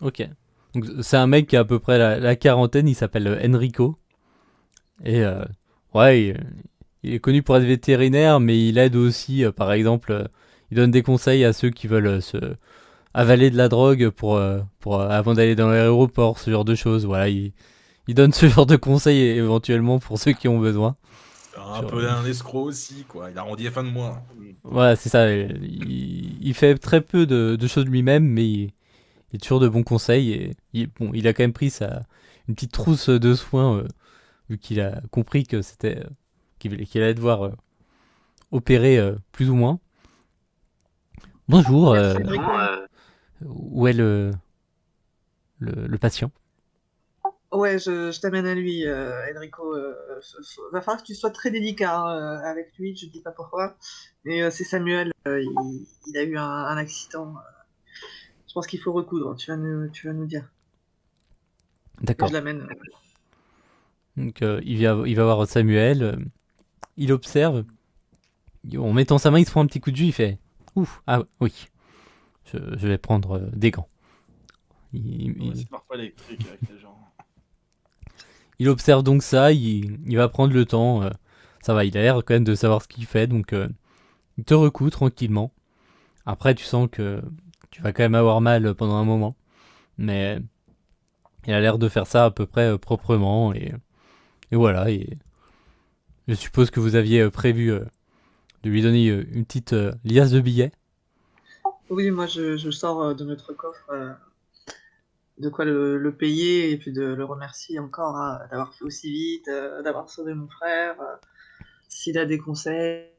Ok. Donc c'est un mec qui a à peu près la quarantaine, il s'appelle Enrico. Et ouais, il est connu pour être vétérinaire, mais il aide aussi, par exemple, il donne des conseils à ceux qui veulent se avaler de la drogue avant d'aller dans l'aéroport, ce genre de choses. Voilà, il donne ce genre de conseils éventuellement pour ceux qui ont besoin. Un peu un escroc aussi, quoi. Il arrondit les fins de mois. Voilà, c'est ça. Il fait très peu de choses lui-même, mais il est toujours de bons conseils. Et bon, il a quand même pris une petite trousse de soins, vu qu'il a compris que c'était qu'il allait devoir opérer plus ou moins. Bonjour, Merci, Enrico. où est le patient? Ouais, je t'amène à lui, Enrico. Va falloir que tu sois très délicat hein, avec lui, je dis pas pourquoi. Mais c'est Samuel, il a eu un accident. Je pense qu'il faut recoudre, tu vas nous dire. Et D'accord. je l'amène. Donc il va voir Samuel, il observe, en mettant sa main, il se prend un petit coup de jus, il fait ouf, ah oui, je vais prendre des gants. Ouais, c'est parfois électrique avec les gens. Il observe donc ça, il va prendre le temps, ça va, il a l'air quand même de savoir ce qu'il fait, donc il te recoue tranquillement. Après, tu sens que tu vas quand même avoir mal pendant un moment, mais il a l'air de faire ça à peu près proprement, et voilà, et je suppose que vous aviez prévu de lui donner une petite liasse de billets. Oui, moi je sors de notre coffre de quoi le payer et puis de le remercier encore hein, d'avoir fait aussi vite, d'avoir sauvé mon frère. S'il a des conseils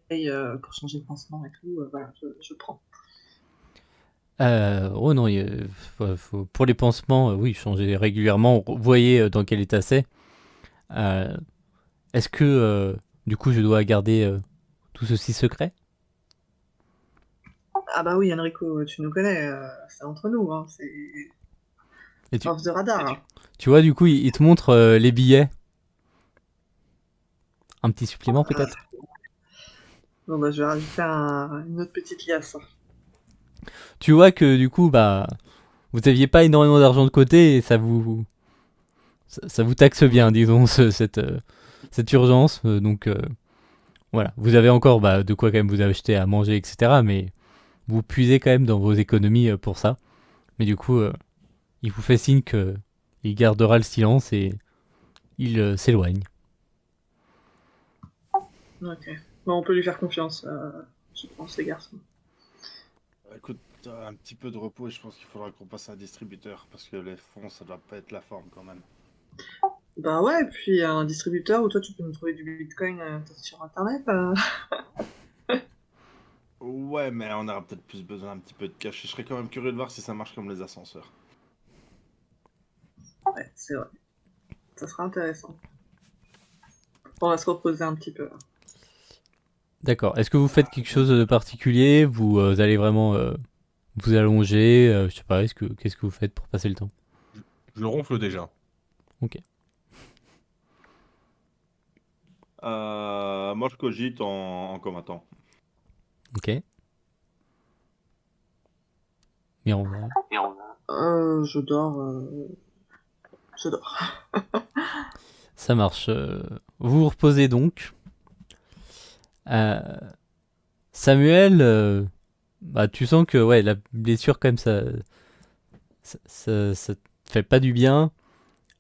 pour changer de pansement et tout, voilà, je prends. Oh non, pour les pansements, oui, changer régulièrement. Vous voyez dans quel état c'est. Euh, Est-ce que, du coup, je dois garder tout ceci secret? Ah bah oui, Enrico, tu nous connais, c'est entre nous, hein, c'est Et tu, off the radar. Hein. tu vois, du coup, il te montre les billets. Un petit supplément, peut-être? Bon bah je vais rajouter une autre petite liasse. Hein. Tu vois que, du coup, bah, vous aviez pas énormément d'argent de côté et ça vous taxe bien, disons, cette urgence. Donc, voilà. Vous avez encore bah, de quoi quand même vous acheter à manger, etc. Mais vous puisez quand même dans vos économies pour ça. Mais du coup, il vous fait signe que il gardera le silence et il s'éloigne. Ok. Bon, on peut lui faire confiance, je pense, les garçons. Écoute, un petit peu de repos et je pense qu'il faudra qu'on passe à un distributeur parce que les fonds, ça doit pas être la forme quand même. Bah ouais, et puis un distributeur où toi tu peux nous trouver du bitcoin peut-être sur internet. Ouais, mais on aura peut-être plus besoin d'un petit peu de cash. Je serais quand même curieux de voir si ça marche comme les ascenseurs. Ouais, c'est vrai. Ça sera intéressant. On va se reposer un petit peu. D'accord. Est-ce que vous faites quelque chose de particulier? Vous allez vraiment vous allonger? Je sais pas. Qu'est-ce que vous faites pour passer le temps? Je le ronfle déjà. Ok. Moi, je cogite en commentant. Ok. Miranda. Je dors. Je dors. Ça marche. Vous vous reposez donc. Euh, Samuel, bah, tu sens que ouais, la blessure quand même ça te fait pas du bien.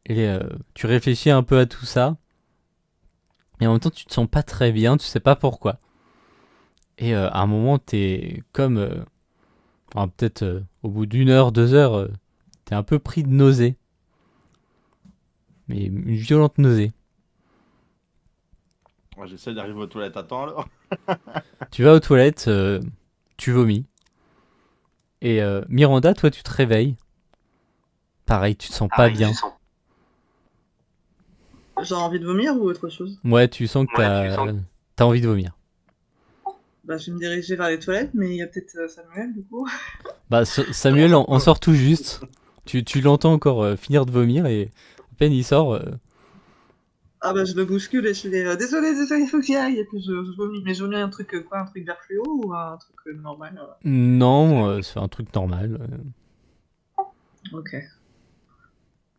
Et tu réfléchis un peu à tout ça. Et en même temps, tu te sens pas très bien, tu sais pas pourquoi. Et à un moment, t'es comme. Enfin, peut-être au bout d'une heure, 2 heures, t'es un peu pris de nausée. Mais une violente nausée. Ouais, j'essaie d'arriver aux toilettes à temps alors. Tu vas aux toilettes, tu vomis. Et Miranda, toi, tu te réveilles. Pareil, tu te sens pas bien. J'ai envie de vomir ou autre chose? Ouais, tu sens que t'as envie de vomir. Bah, je vais me diriger vers les toilettes, mais il y a peut-être Samuel du coup. Bah, Samuel en sort tout juste. Tu l'entends encore finir de vomir et à peine il sort. Ah bah je le bouscule et je fais désolé, il faut que j'y aille. Et puis je vomis. Mais je vomis un truc quoi? Un truc vert fluo ou un truc normal? Non, c'est un truc normal. Ok.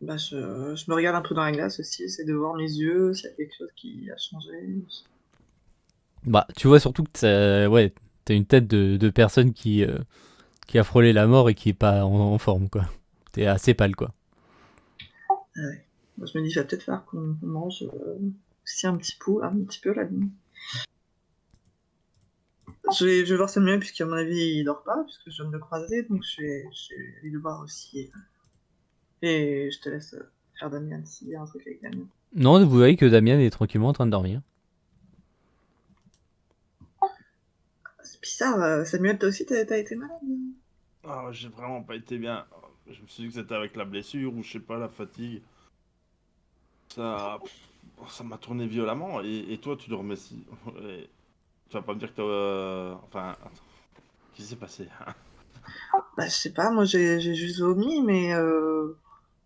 Bah je me regarde un peu dans la glace aussi, essayer de voir mes yeux, s'il y a quelque chose qui a changé. Bah, tu vois surtout que ouais, t'as une tête de personne qui a frôlé la mort et qui est pas en forme, quoi. T'es assez pâle, quoi. Ah ouais. Moi, je me dis, il va peut-être falloir qu'on mange aussi un petit peu la nuit. Je vais voir Samuel, puisqu'à mon avis, il dort pas, puisque je viens de le croiser, donc je vais aller le voir aussi. Et je te laisse faire Damien s'il y a un truc avec Damien. Non, vous voyez que Damien est tranquillement en train de dormir. C'est bizarre, Samuel, toi aussi, t'as été malade? Ah, j'ai vraiment pas été bien. Je me suis dit que c'était avec la blessure ou je sais pas, la fatigue. Ça, ça m'a tourné violemment. Et toi, tu dormais si. Et tu vas pas me dire que t'as. Enfin, attends. Qu'est-ce qui s'est passé? Bah, je sais pas, moi j'ai juste vomi, mais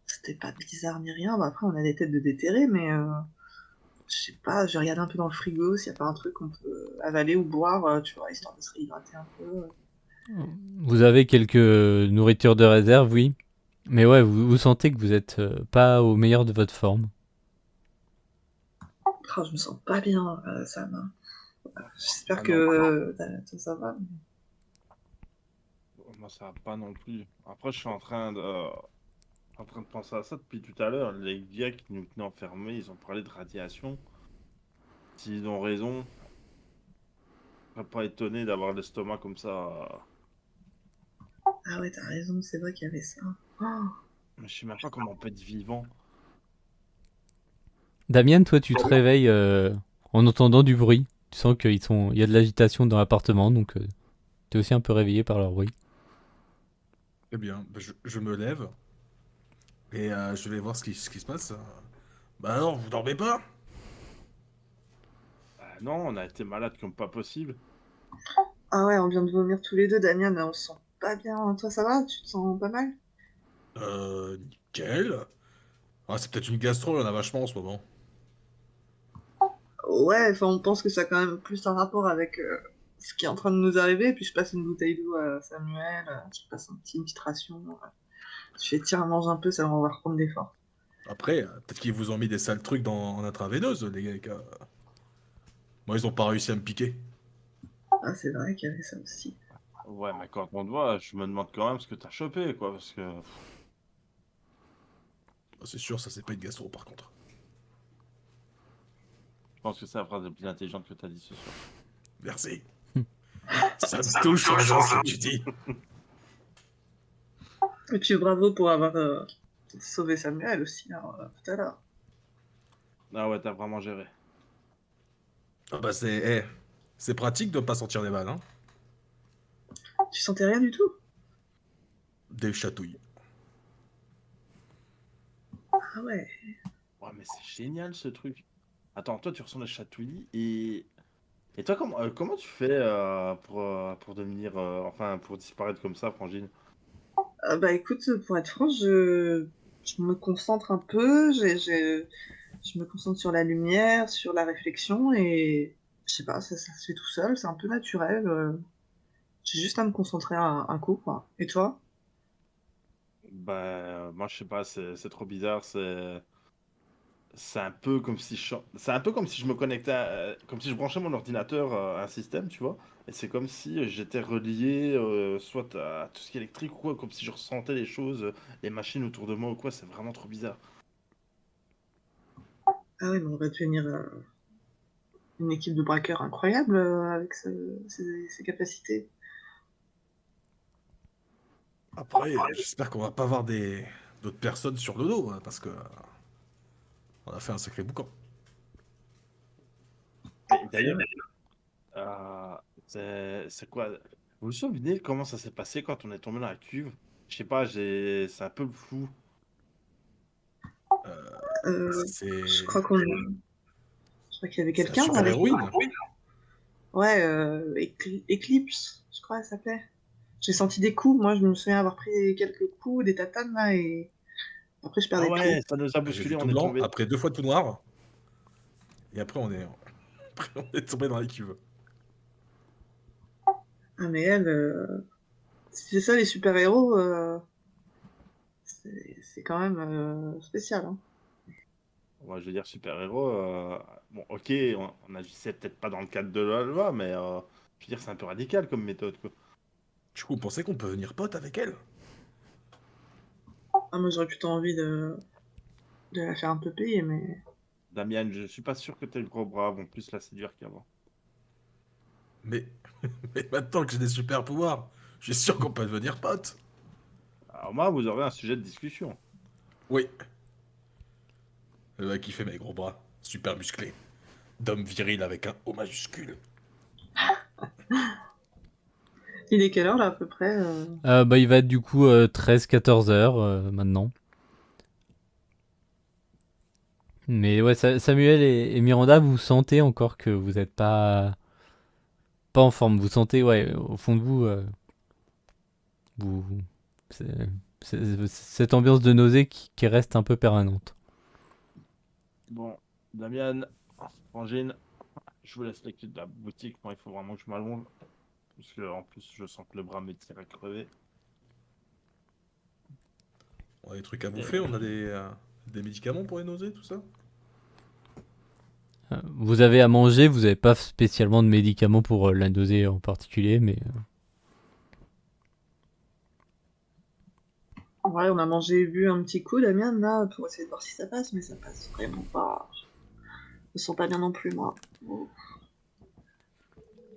c'était pas bizarre ni rien. Bah, après, on a des têtes de déterrés, mais je sais pas, je regarde un peu dans le frigo s'il y a pas un truc qu'on peut avaler ou boire, tu vois, histoire de se réhydrater un peu. Vous avez quelques nourritures de réserve, oui. Mais ouais, vous sentez que vous êtes pas au meilleur de votre forme. Ah, je me sens pas bien, Sam. J'espère Ah que non, ça va. moi ça va pas non plus. Après, je suis en train de penser à ça depuis tout à l'heure. Les gars qui nous tenaient enfermés, ils ont parlé de radiation. S'ils ont raison, je serais pas étonné d'avoir l'estomac comme ça. Ah ouais, t'as raison, c'est vrai qu'il y avait ça. Oh, Mais je sais même pas comment on peut être vivant. Damien, toi, tu te réveilles en entendant du bruit. Tu sens il y a de l'agitation dans l'appartement, donc t'es aussi un peu réveillé par leur bruit. Eh bien, bah, je me lève et je vais voir ce qui se passe. Bah non, vous dormez pas? Bah non, on a été malade comme pas possible. ah ouais, on vient de vomir tous les deux, Damien, mais on se sent pas bien. Toi, ça va? Tu te sens pas mal? Nickel. Ah, c'est peut-être une gastro, on a vachement en ce moment. Ouais, enfin, on pense que ça a quand même plus un rapport avec ce qui est en train de nous arriver. Puis je passe une bouteille d'eau à Samuel, je passe une petite ration. Je fais tiens, mange un peu, ça va, on va reprendre des forces. Après, peut-être qu'ils vous ont mis des sales trucs en intraveineuse, les gars. Moi, ils ont pas réussi à me piquer. Ah, c'est vrai qu'il y avait ça aussi. Ouais, mais quand on te voit, je me demande quand même ce que t'as chopé, quoi, parce que Ah, c'est sûr, ça c'est pas une gastro par contre. je pense que c'est la phrase la plus intelligente que t'as dit ce soir. Merci. Ça me touche, Jean, ce que tu dis. Et puis bravo pour avoir sauvé Samuel aussi, hein, tout à l'heure. Ah ouais, t'as vraiment géré. Ah bah c'est pratique de pas sentir des balles, hein. Tu sentais rien du tout? Des chatouilles. Ah ouais. Ouais, mais c'est génial ce truc. Attends, toi tu ressens la chatouille et toi comment tu fais pour devenir enfin pour disparaître comme ça, Frangine? Bah écoute, pour être franche, je me concentre un peu, je me concentre sur la lumière, sur la réflexion et je sais pas, ça se fait tout seul, c'est un peu naturel. J'ai juste à me concentrer un coup, quoi. Et toi? Bah moi je sais pas, c'est trop bizarre, c'est un peu comme si c'est un peu comme si je me connectais comme si je branchais mon ordinateur à un système, tu vois. Et c'est comme si j'étais relié soit à tout ce qui est électrique ou quoi, comme si je ressentais les choses, les machines autour de moi ou quoi, c'est vraiment trop bizarre. Ah ouais, mais on va devenir une équipe de braqueurs incroyable avec ces capacités. Après, j'espère qu'on va pas avoir d'autres personnes sur le dos, hein, parce que on a fait un sacré boucan. Et C'est d'ailleurs, vrai. euh, c'est quoi? Vous vous souvenez comment ça s'est passé quand on est tombé dans la cuve? Je sais pas, c'est un peu flou. Je C'est crois je crois qu'il y avait c'est la quelqu'un super avec nous. héroïne. Ouais, Eclipse, je crois, elle s'appelait. J'ai senti des coups, moi je me souviens avoir pris quelques coups, des tatanes là, et après je Ah perdais pied. ouais, ça nous a J'ai vu bousculé, tout on est blanc tombé. après 2 fois tout noir, et après après, on est tombé dans les cuves. Ah mais elle, si c'est ça les super-héros, c'est quand même spécial, hein. Moi, je veux dire, super-héros. Bon, ok, on agissait peut-être pas dans le cadre de la loi, mais je veux dire, c'est un peu radical comme méthode, quoi. Du coup, vous pensez qu'on peut venir pote avec elle? Ah, moi j'aurais plutôt envie de la faire un peu payer, mais... Damien, je suis pas sûr que t'es le gros bras, vont plus la séduire qu'avant. Mais, mais maintenant que j'ai des super pouvoirs, je suis sûr qu'on peut devenir pote. Alors moi, vous aurez un sujet de discussion. Oui, le mec qui fait mes gros bras, super musclé, d'homme viril avec un O majuscule. Il est quelle heure là à peu près Bah, il va être du coup 13-14 heures maintenant. Mais ouais, Samuel et Miranda, vous sentez encore que vous n'êtes pas en forme. Vous sentez, ouais, au fond de vous, vous c'est- cette ambiance de nausée qui reste un peu permanente. Bon, Damien, Frangine, je vous laisse les clés de la boutique. Moi, il faut vraiment que je m'allonge. Parce que, en plus, je sens que le bras me tire à crever. On a des trucs à bouffer, on a des médicaments pour les nausées, tout ça? Vous avez à manger, vous n'avez pas spécialement de médicaments pour la nausée en particulier, mais Ouais, on a mangé et bu un petit coup, Damien, là, pour essayer de voir si ça passe, mais ça passe vraiment pas. Je me sens pas bien non plus, moi. Oh.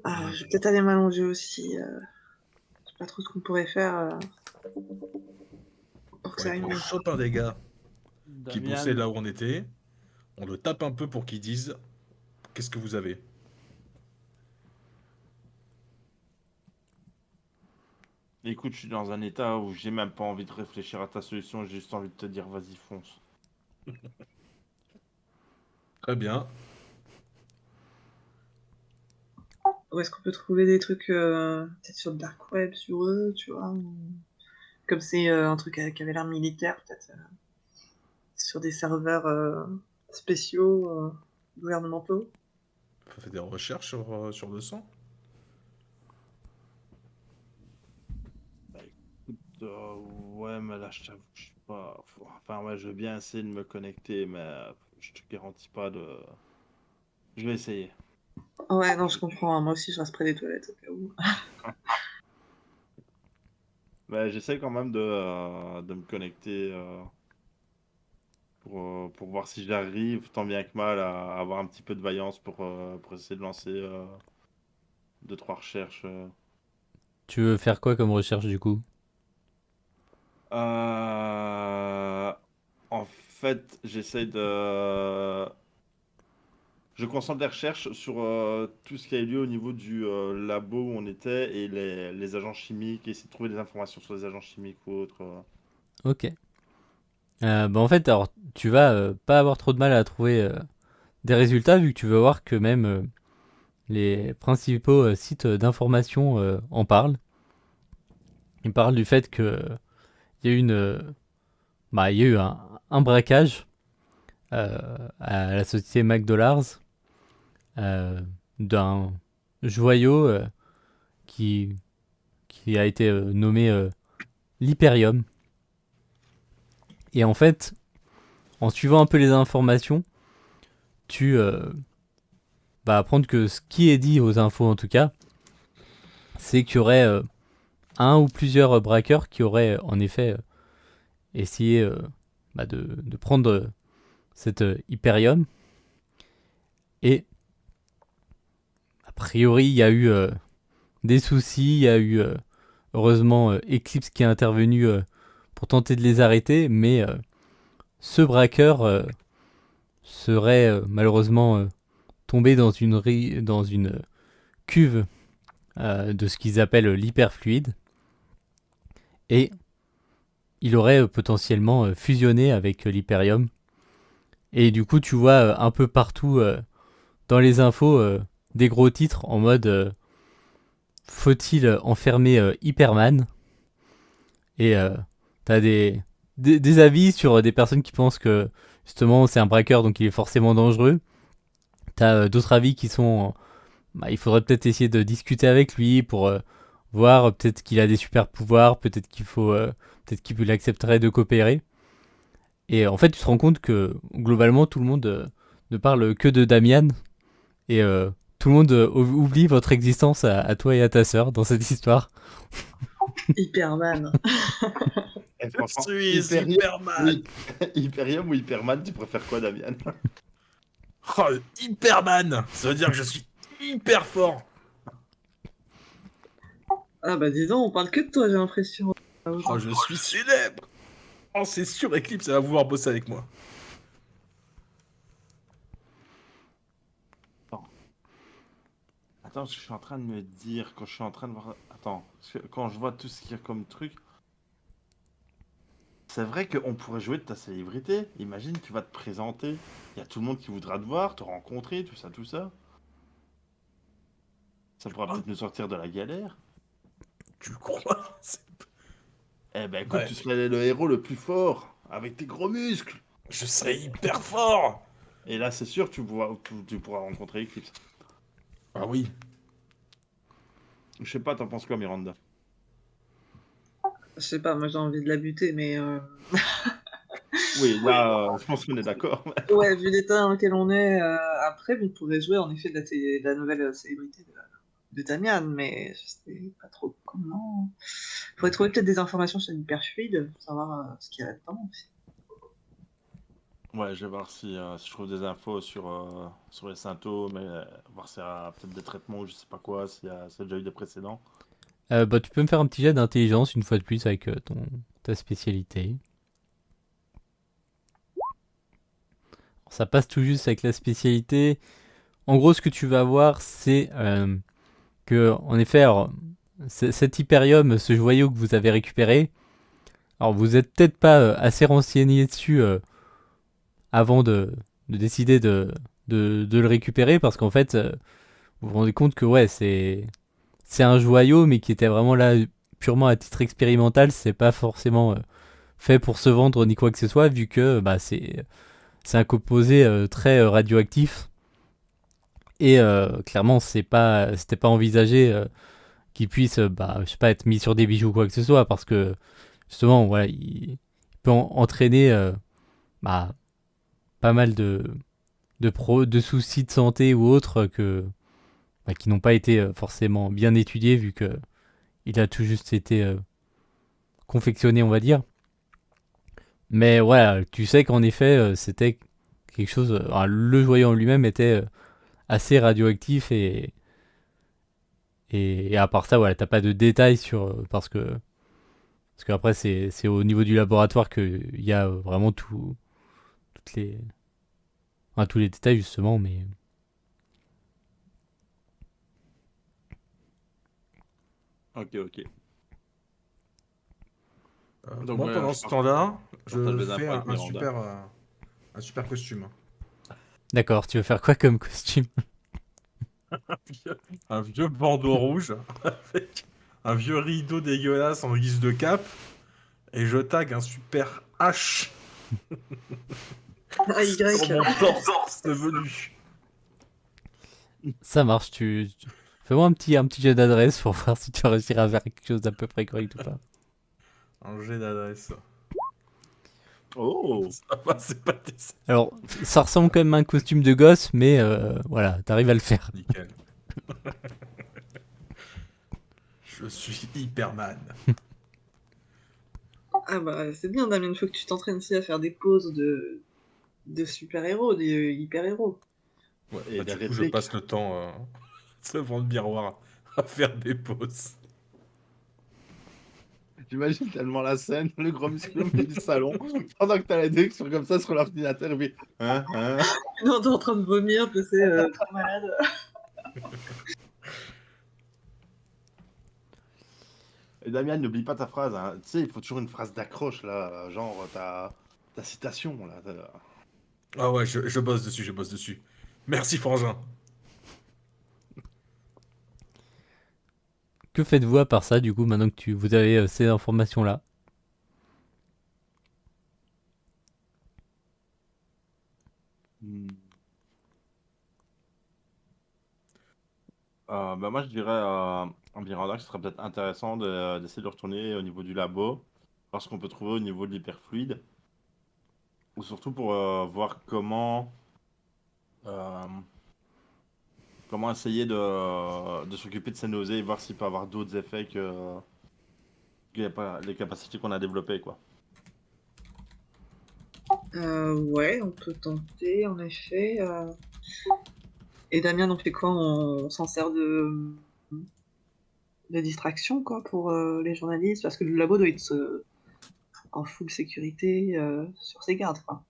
Ah, je vais peut-être aller m'allonger aussi. Je sais pas trop ce qu'on pourrait faire pour que ça Faudrait aille qu'on mieux. chope un des gars qui bossait Damien, là où on était, on le tape un peu pour qu'il dise qu'est-ce que vous avez. écoute, je suis dans un état où j'ai même pas envie de réfléchir à ta solution. J'ai juste envie de te dire, vas-y, fonce. Très bien. Où est-ce qu'on peut trouver des trucs, peut-être sur le dark web, sur eux, tu vois comme c'est un truc qui avait l'air militaire, peut-être sur des serveurs spéciaux, gouvernementaux. On fait des recherches sur le sang. Bah, écoute, ouais, mais là, je t'avoue que je suis pas. Enfin, ouais, je veux bien essayer de me connecter, mais je te garantis pas de. Je vais essayer. Ouais, non, je comprends, hein. Moi aussi, je reste près des toilettes au cas où. Bah, j'essaie quand même de me connecter pour voir si j'arrive, tant bien que mal, à avoir un petit peu de vaillance pour essayer de lancer deux, trois recherches. tu veux faire quoi comme recherche du coup? Euh, En fait, j'essaie de. Je concentre les recherches sur tout ce qui a eu lieu au niveau du labo où on était et les agents chimiques, et essayer de trouver des informations sur les agents chimiques ou autres. Ok. Bah en fait, alors tu vas pas avoir trop de mal à trouver des résultats vu que tu vas voir que même les principaux sites d'information en parlent. Ils parlent du fait que il y a eu bah, il y a eu un braquage à la société McDonald's d'un joyau qui, qui a été nommé l'Hyperium. Et en fait, en suivant un peu les informations, tu vas apprendre que ce qui est dit aux infos en tout cas, c'est qu'il y aurait un ou plusieurs braqueurs qui auraient en effet essayé bah, de prendre cet Hyperium. Et a priori, il y a eu des soucis, il y a eu heureusement Eclipse qui est intervenu pour tenter de les arrêter, mais ce braqueur serait malheureusement tombé dans une cuve de ce qu'ils appellent l'hyperfluide, et il aurait potentiellement fusionné avec l'Hyperium. Et du coup, tu vois un peu partout dans les infos des gros titres en mode faut-il enfermer Hyperman. Et t'as des avis sur des personnes qui pensent que justement c'est un braqueur donc il est forcément dangereux. T'as d'autres avis qui sont bah, il faudrait peut-être essayer de discuter avec lui pour voir peut-être qu'il a des super pouvoirs, peut-être qu'il accepterait de coopérer. Et en fait, tu te rends compte que globalement tout le monde ne parle que de Damian et tout le monde oublie votre existence à toi et à ta sœur dans cette histoire. Hyperman. Et Je franchement, suis Hyperium ou, Superman. Hyperium ou Hyperman, tu préfères quoi, Damien? Oh, Hyperman. Ça veut dire que je suis hyper fort. Ah bah dis donc, on parle que de toi, j'ai l'impression. Oh, je suis célèbre. Oh, c'est sûr, Eclipse, elle va vouloir bosser avec moi. Attends. attends, parce que je suis en train de me dire, quand je suis en train de voir... Attends, parce que quand je vois tout ce qu'il y a comme truc, c'est vrai qu'on pourrait jouer de ta célébrité. Imagine, tu vas te présenter, il y a tout le monde qui voudra te voir, te rencontrer, tout ça, tout ça. Ça pourra peut-être nous sortir de la galère. Tu crois? Eh ben écoute, Ouais, tu serais le héros le plus fort, avec tes gros muscles. je serais hyper fort. Et là, c'est sûr, tu pourras rencontrer Eclipse. Ah oui. Je sais pas, t'en penses quoi, Miranda? Je sais pas, moi j'ai envie de la buter, mais Oui, là, je pense qu'on est d'accord. ouais, vu l'état dans lequel on est, après, vous pourrez jouer en effet de la nouvelle célébrité de Damian, mais je sais pas trop comment. Faudrait trouver peut-être des informations sur l'hyperfluide pour savoir ce qu'il y a là-dedans aussi. Ouais, je vais voir si je trouve des infos sur les symptômes, voir s'il y a peut-être des traitements ou je sais pas quoi, s'il y a déjà eu des précédents. Bah, tu peux me faire un petit jet d'intelligence une fois de plus avec ta spécialité. Ça passe tout juste avec la spécialité. En gros, ce que tu vas voir, c'est que, en effet, alors, cet hyperium, ce joyau que vous avez récupéré, alors vous êtes peut-être pas assez renseigné dessus avant de décider de le récupérer, parce qu'en fait, vous vous rendez compte que ouais, c'est un joyau, mais qui était vraiment là purement à titre expérimental. C'est pas forcément fait pour se vendre ni quoi que ce soit, vu que bah, c'est un composé très radioactif. Et clairement, c'était pas envisagé qu'il puisse, bah, je sais pas, être mis sur des bijoux ou quoi que ce soit, parce que justement, voilà, il peut entraîner bah, pas mal de soucis de santé ou autres bah, qui n'ont pas été forcément bien étudiés, vu que il a tout juste été confectionné, on va dire. Mais voilà, tu sais qu'en effet, c'était quelque chose. Alors, le joyau en lui-même était assez radioactif et à part ça, voilà, t'as pas de détails sur parce qu'après c'est au niveau du laboratoire qu'il y a vraiment toutes les enfin, tous les détails justement, mais Ok, ok. Donc Moi, voilà, pendant je ce temps-là, partage je des fais infos avec Miranda. un super costume. d'accord. Tu veux faire quoi comme costume? Un vieux bandeau rouge avec un vieux rideau dégueulasse en guise de cape. Et je tag un super H Ah, sur Y. mon torse velu. Ça marche. Fais-moi un petit jet d'adresse pour voir si tu vas réussir à faire quelque chose d'à peu près correct ou pas. Un jet d'adresse. Oh! Ça va, c'est pas des... Alors, ça ressemble quand même à un costume de gosse, mais voilà, t'arrives à le faire. Nickel. Je suis Hyperman. Ah bah c'est bien, Damien, il faut que tu t'entraînes aussi à faire des poses de super-héros, des hyper-héros. Ouais, Et bah des du coup, je répliques. passe le temps devant le miroir à faire des pauses. J'imagine tellement la scène, le gros muscle au milieu du salon, pendant que t'as les deux qui sont comme ça sur l'ordinateur, et puis... Hein, hein. Non, t'es en train de vomir, tu sais, trop malade. Et Damien, n'oublie pas ta phrase, hein. Tu sais, il faut toujours une phrase d'accroche, là, genre ta citation, là. Ah ouais, je bosse dessus, je bosse dessus. Merci, Frangin. Que faites-vous à part ça, du coup, maintenant que vous avez ces informations-là? Hmm. Bah moi, je dirais en Miranda que ce serait peut-être intéressant d'essayer de retourner au niveau du labo, voir ce qu'on peut trouver au niveau de l'hyperfluide, ou surtout pour voir euh, comment essayer de s'occuper de ces nausées et voir s'il peut avoir d'autres effets que les capacités qu'on a développées, quoi. Ouais, on peut tenter, en effet. Et Damien, on fait quoi? On s'en sert de distraction, quoi, pour les journalistes, parce que le labo doit être en full sécurité sur ses gardes, quoi.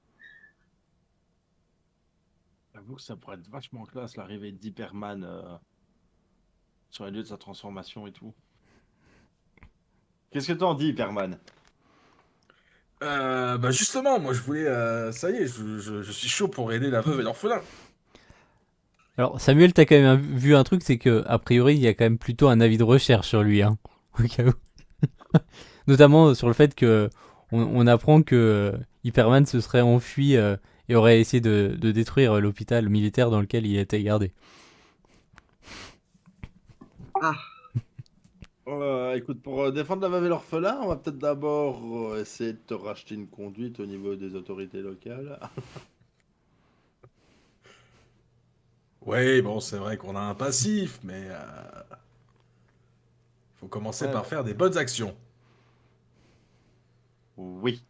J'avoue que ça pourrait être vachement classe l'arrivée d'Hyperman. sur les lieux de sa transformation et tout. Qu'est-ce que t'en dis, Hyperman? Bah justement, moi je voulais... ça y est, je suis chaud pour aider la veuve et l'orphelin. Alors, Samuel, t'as quand même vu un truc, c'est que, a priori, il y a quand même plutôt un avis de recherche sur lui, hein. Au cas où. Notamment sur le fait que on apprend que Hyperman se serait enfui et aurait essayé de détruire l'hôpital militaire dans lequel il était gardé. Ah, Écoute, pour défendre la veuve et l'orphelin, on va peut-être d'abord essayer de te racheter une conduite au niveau des autorités locales. Ouais, bon, c'est vrai qu'on a un passif, mais faut commencer Ouais, par faire des bonnes actions. oui.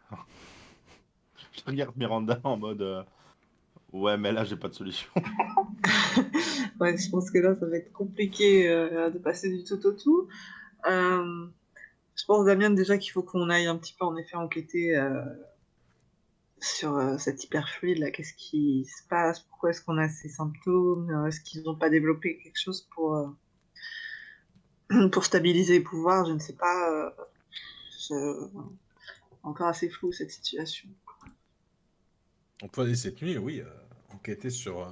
Je regarde Miranda en mode ouais, mais là, j'ai pas de solution. ouais, je pense que là, ça va être compliqué de passer du tout au tout. Euh, je pense, Damien, déjà qu'il faut qu'on aille un petit peu, en effet, enquêter sur cet hyperfluide là. Qu'est-ce qui se passe? Pourquoi est-ce qu'on a ces symptômes? Est-ce qu'ils n'ont pas développé quelque chose pour stabiliser les pouvoirs? Je ne sais pas. Je- Encore assez flou cette situation. On peut aller cette nuit, oui, enquêter sur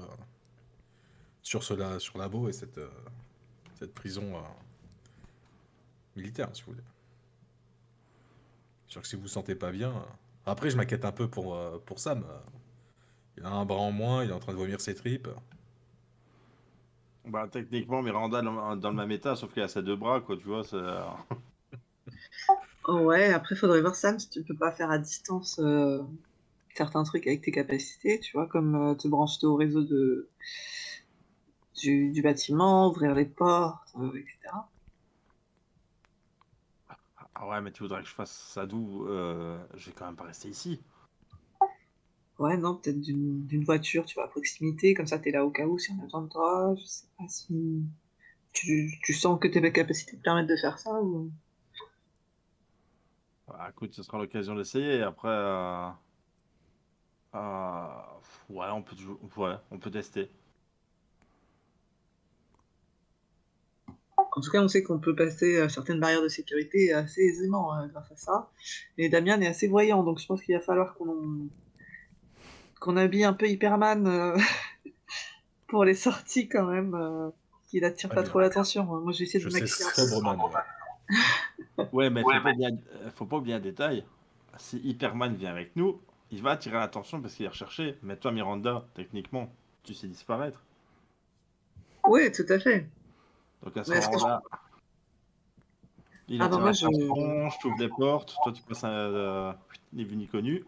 Labo et cette prison militaire, si vous voulez. Sûr que si vous vous sentez pas bien... Après, je m'inquiète un peu pour Sam. Il a un bras en moins, il est en train de vomir ses tripes. Bah, techniquement, Miranda dans le même état, sauf qu'elle a ses deux bras, quoi, tu vois. Oh ouais, après, faudrait voir Sam si tu peux pas faire à distance certains trucs avec tes capacités, tu vois, comme te brancher au réseau du bâtiment, ouvrir les portes, etc. Ah ouais, mais tu voudrais que je fasse ça d'où? Je vais quand même pas rester ici. Ouais, non, peut-être d'une voiture, tu vois, à proximité, comme ça t'es là au cas où si on a besoin de toi. Je sais pas si tu sens que tes capacités te permettent de faire ça ou... Ah, écoute, ce sera l'occasion d'essayer. Après, ouais, on peut tester. En tout cas, on sait qu'on peut passer certaines barrières de sécurité assez aisément grâce à ça. Et Damien est assez voyant, donc je pense qu'il va falloir qu'on habille un peu Hyperman pour les sorties quand même, qu'il attire Très pas bien. trop l'attention. Moi, j'ai essayé de Je me sais maquiller un peu. sobrement, ouais. Ouais, mais faut pas oublier un détail. Si Hyperman vient avec nous, il va attirer l'attention parce qu'il est recherché. Mais toi, Miranda, techniquement, tu sais disparaître. Oui, tout à fait. Donc à ce Mais est-ce que moment-là, il Ah bah attire moi, l'attention, je t'ouvre les portes, toi tu passes ni vu ni connu. Ouais,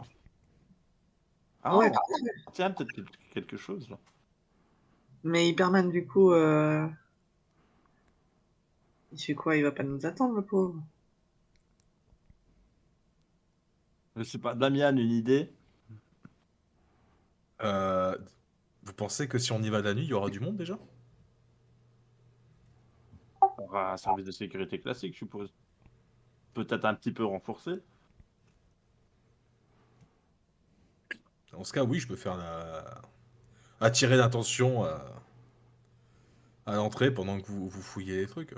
Ah, tout à fait. tiens, peut-être quelque chose là. Mais Hyperman, du coup, il fait quoi? Il va pas nous attendre, le pauvre. Je sais pas, Damian, une idée? Euh, Vous pensez que si on y va la nuit, il y aura du monde déjà? On aura un service de sécurité classique, je suppose. Peut-être un petit peu renforcé. Dans ce cas, oui, je peux faire attirer l'attention à l'entrée pendant que vous fouillez les trucs.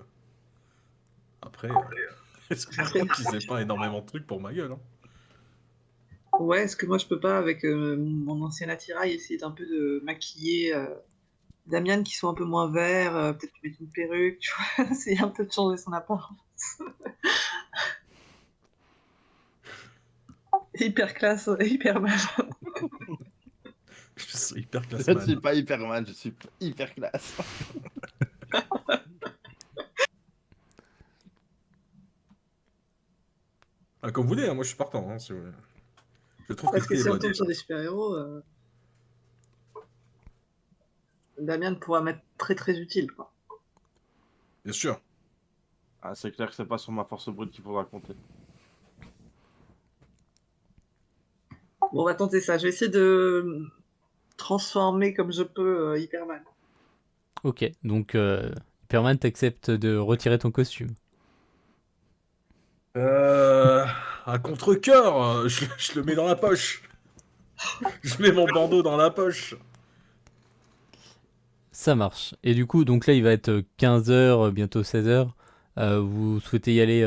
Après, Après, excuse-moi qu'ils aient pas énormément de trucs pour ma gueule, hein. ouais, est-ce que moi, je peux pas, avec mon ancien attirail, essayer d'un peu de maquiller Damien qui soit un peu moins vert, peut-être lui mettre une perruque, tu vois, essayer un peu de changer son apparence. Hyper classe, hyper mal. Je suis hyper Je ne suis classman. pas Hyperman, je suis hyper classe. Ah, comme vous voulez, hein, moi je suis partant, hein, si vous voulez. Je trouve que Parce que l'idée est si on bonne. tombe sur des super-héros, Damien pourra m'être très très utile, quoi. Bien sûr. Ah, c'est clair que c'est pas sur ma force brute qu'il faudra compter. Bon, on va tenter ça. Je vais essayer de transformer comme je peux Hyperman. Ok, donc Hyperman t'accepte de retirer ton costume. Euh, à contre-cœur, je le mets dans la poche. Je mets mon bandeau dans la poche. Ça marche. Et du coup, donc là, il va être 15h, bientôt 16h. Vous souhaitez y aller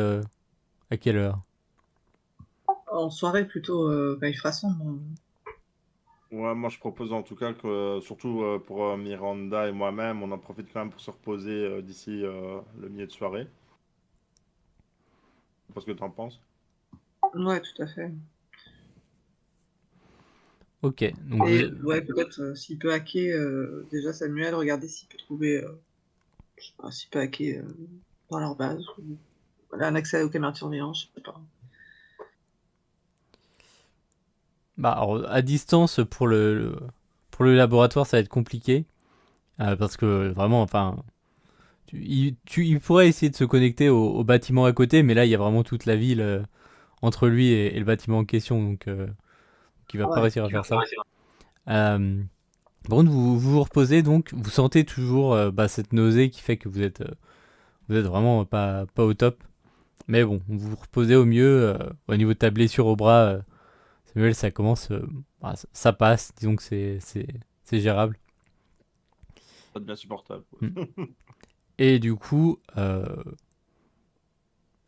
à quelle heure? En soirée plutôt, quand il fera sombre. Ouais, moi je propose en tout cas que, surtout pour Miranda et moi-même, on en profite quand même pour se reposer d'ici le milieu de soirée. Je sais pas ce que t'en penses. Ouais, tout à fait. Ok, donc Et ouais, peut-être s'il peut hacker, déjà Samuel, regarder s'il peut trouver, je sais pas, s'il peut hacker dans leur base, ou voilà, un accès aux caméras de surveillance, je sais pas. bah, alors, à distance, pour le laboratoire, ça va être compliqué. Parce que vraiment, enfin, il pourrait essayer de se connecter au bâtiment à côté, mais là, il y a vraiment toute la ville entre lui et le bâtiment en question, donc il va pas Ouais. réussir à faire ça. Euh, Par contre, vous reposez, donc vous sentez toujours bah, cette nausée qui fait que vous êtes vraiment pas au top. Mais bon, vous vous reposez au mieux. Au niveau de ta blessure au bras, Samuel, ça commence, bah, ça passe. Disons que c'est gérable. Ça devient supportable. Mm. Et du coup,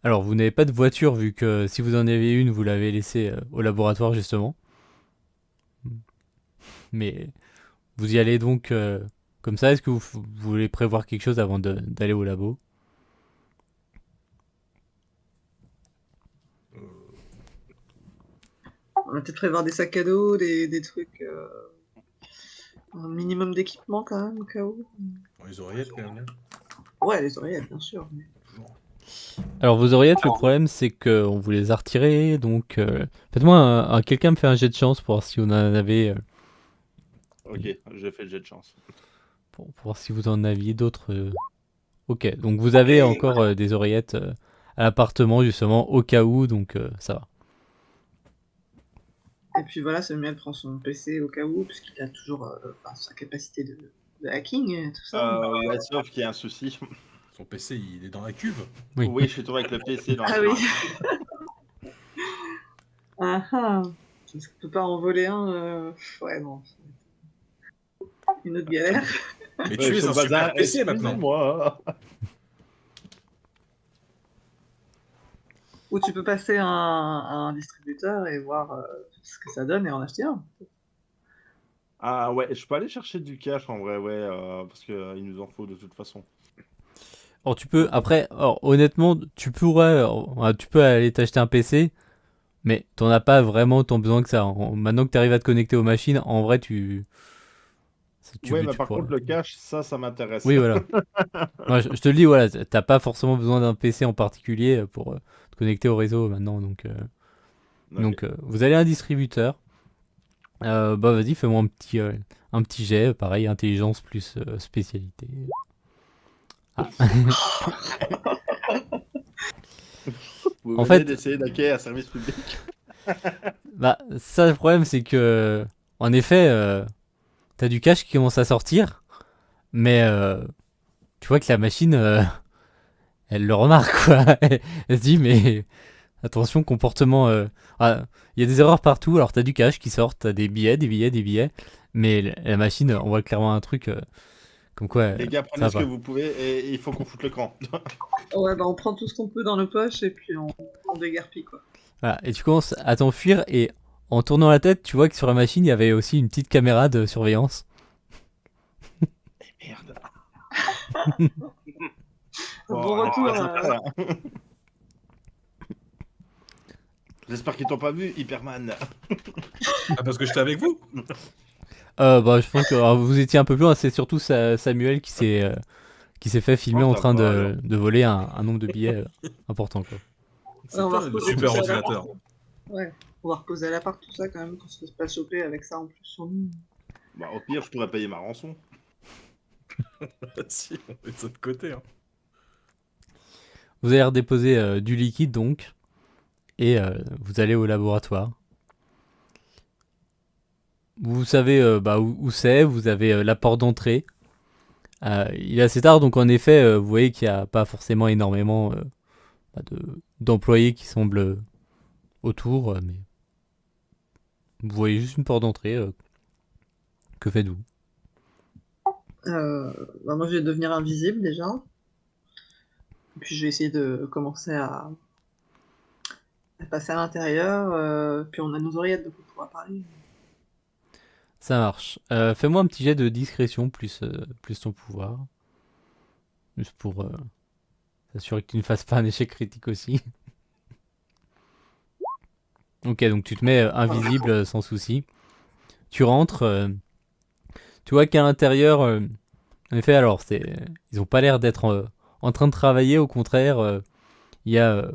alors vous n'avez pas de voiture vu que si vous en avez une, vous l'avez laissée au laboratoire justement. Mais vous y allez donc comme ça. Est-ce que vous voulez prévoir quelque chose avant d'aller au labo? Euh, On va peut-être prévoir des sacs à dos, des trucs, un minimum d'équipement quand même, au cas où. bon, les oreillettes, quand même, hein. Ouais, les oreillettes, bien sûr. Mais... Toujours. Alors vos oreillettes, le problème c'est qu'on vous les a retirées, donc faites-moi quelqu'un me fait un jet de chance pour voir si vous en avez, Ok, j'ai fait le jet de chance. pour voir si vous en aviez d'autres. Ok, donc vous avez encore des oreillettes à l'appartement justement au cas où, donc ça va. Et puis voilà, Samuel prend son PC au cas où, puisqu'il a toujours sa capacité de hacking et tout ça. Ouais, sauf qu'il y a un souci. Son PC, il est dans la cuve. Oui. Oui, je suis tombé avec le PC dans la Ah oui. Ah ah. Est-ce qu'on peut pas en voler un ouais, non. Une autre galère. Mais Ouais, tu es sur un le bazar, super PC maintenant. excusez-moi. Ou tu peux passer à un distributeur et voir ce que ça donne et en acheter un. Ah ouais, je peux aller chercher du cash en vrai, ouais, parce qu'il nous en faut de toute façon. Alors tu peux, après, alors, honnêtement, tu peux aller t'acheter un PC, mais t'en as pas vraiment tant besoin que ça. Maintenant que tu arrives à te connecter aux machines, en vrai, Ouais, mais tu par pourras. contre, le cash, ça m'intéresse. Oui, voilà. Ouais, je te le dis, voilà, t'as pas forcément besoin d'un PC en particulier pour te connecter au réseau maintenant. Ok. Vous allez à un distributeur. Bah vas-y, fais-moi un petit jet, pareil, intelligence plus spécialité. Ah. Vous En venez fait, d'essayer d'hacker un service public. bah ça le problème c'est que en effet, t'as du cash qui commence à sortir, mais tu vois que la machine, elle le remarque quoi. Elle se dit mais attention comportement. Ah, il y a des erreurs partout. Alors t'as du cash qui sort, t'as des billets, des billets, des billets, mais la machine, on voit clairement un truc comme quoi Les gars, ça prenez va ce que pas. vous pouvez et il faut qu'on foute le camp. Ouais, bah on prend tout ce qu'on peut dans nos poches et puis on déguerpit quoi. Voilà. Et tu commences à t'enfuir et en tournant la tête, tu vois que sur la machine, il y avait aussi une petite caméra de surveillance. Merde. Bon retour. J'espère. J'espère qu'ils t'ont pas vu, Hyperman. Ah, parce que j'étais avec vous. Bah, je pense que alors, vous étiez un peu plus loin. C'est surtout Samuel qui s'est fait filmer Oh, en ça train va, alors. de voler un nombre de billets important. Quoi. C'est On va pas le reposer super tout ça là. ordinateur. Ouais. On va reposer à l'appart tout ça quand même, qu'on se fasse pas choper avec ça en plus sur nous. Bah, au pire, je pourrais payer ma rançon. Si, on met ça de côté. Hein. Vous allez redéposer du liquide donc et vous allez au laboratoire. Vous savez bah, où c'est. Vous avez la porte d'entrée. Il est assez tard donc en effet, vous voyez qu'il n'y a pas forcément énormément d'employés qui semblent autour, mais vous voyez juste une porte d'entrée. Que faites-vous? Moi, je vais devenir invisible déjà. Puis, je vais essayer de commencer à passer à l'intérieur. Puis, on a nos oreillettes, donc on pourra parler. Ça marche. Fais-moi un petit jet de discrétion plus ton pouvoir. Juste pour s'assurer que tu ne fasses pas un échec critique aussi. Ok, donc tu te mets invisible sans souci. Tu rentres. Tu vois qu'à l'intérieur, en effet, alors, ils ont pas l'air d'être en train de travailler. Au contraire, il y a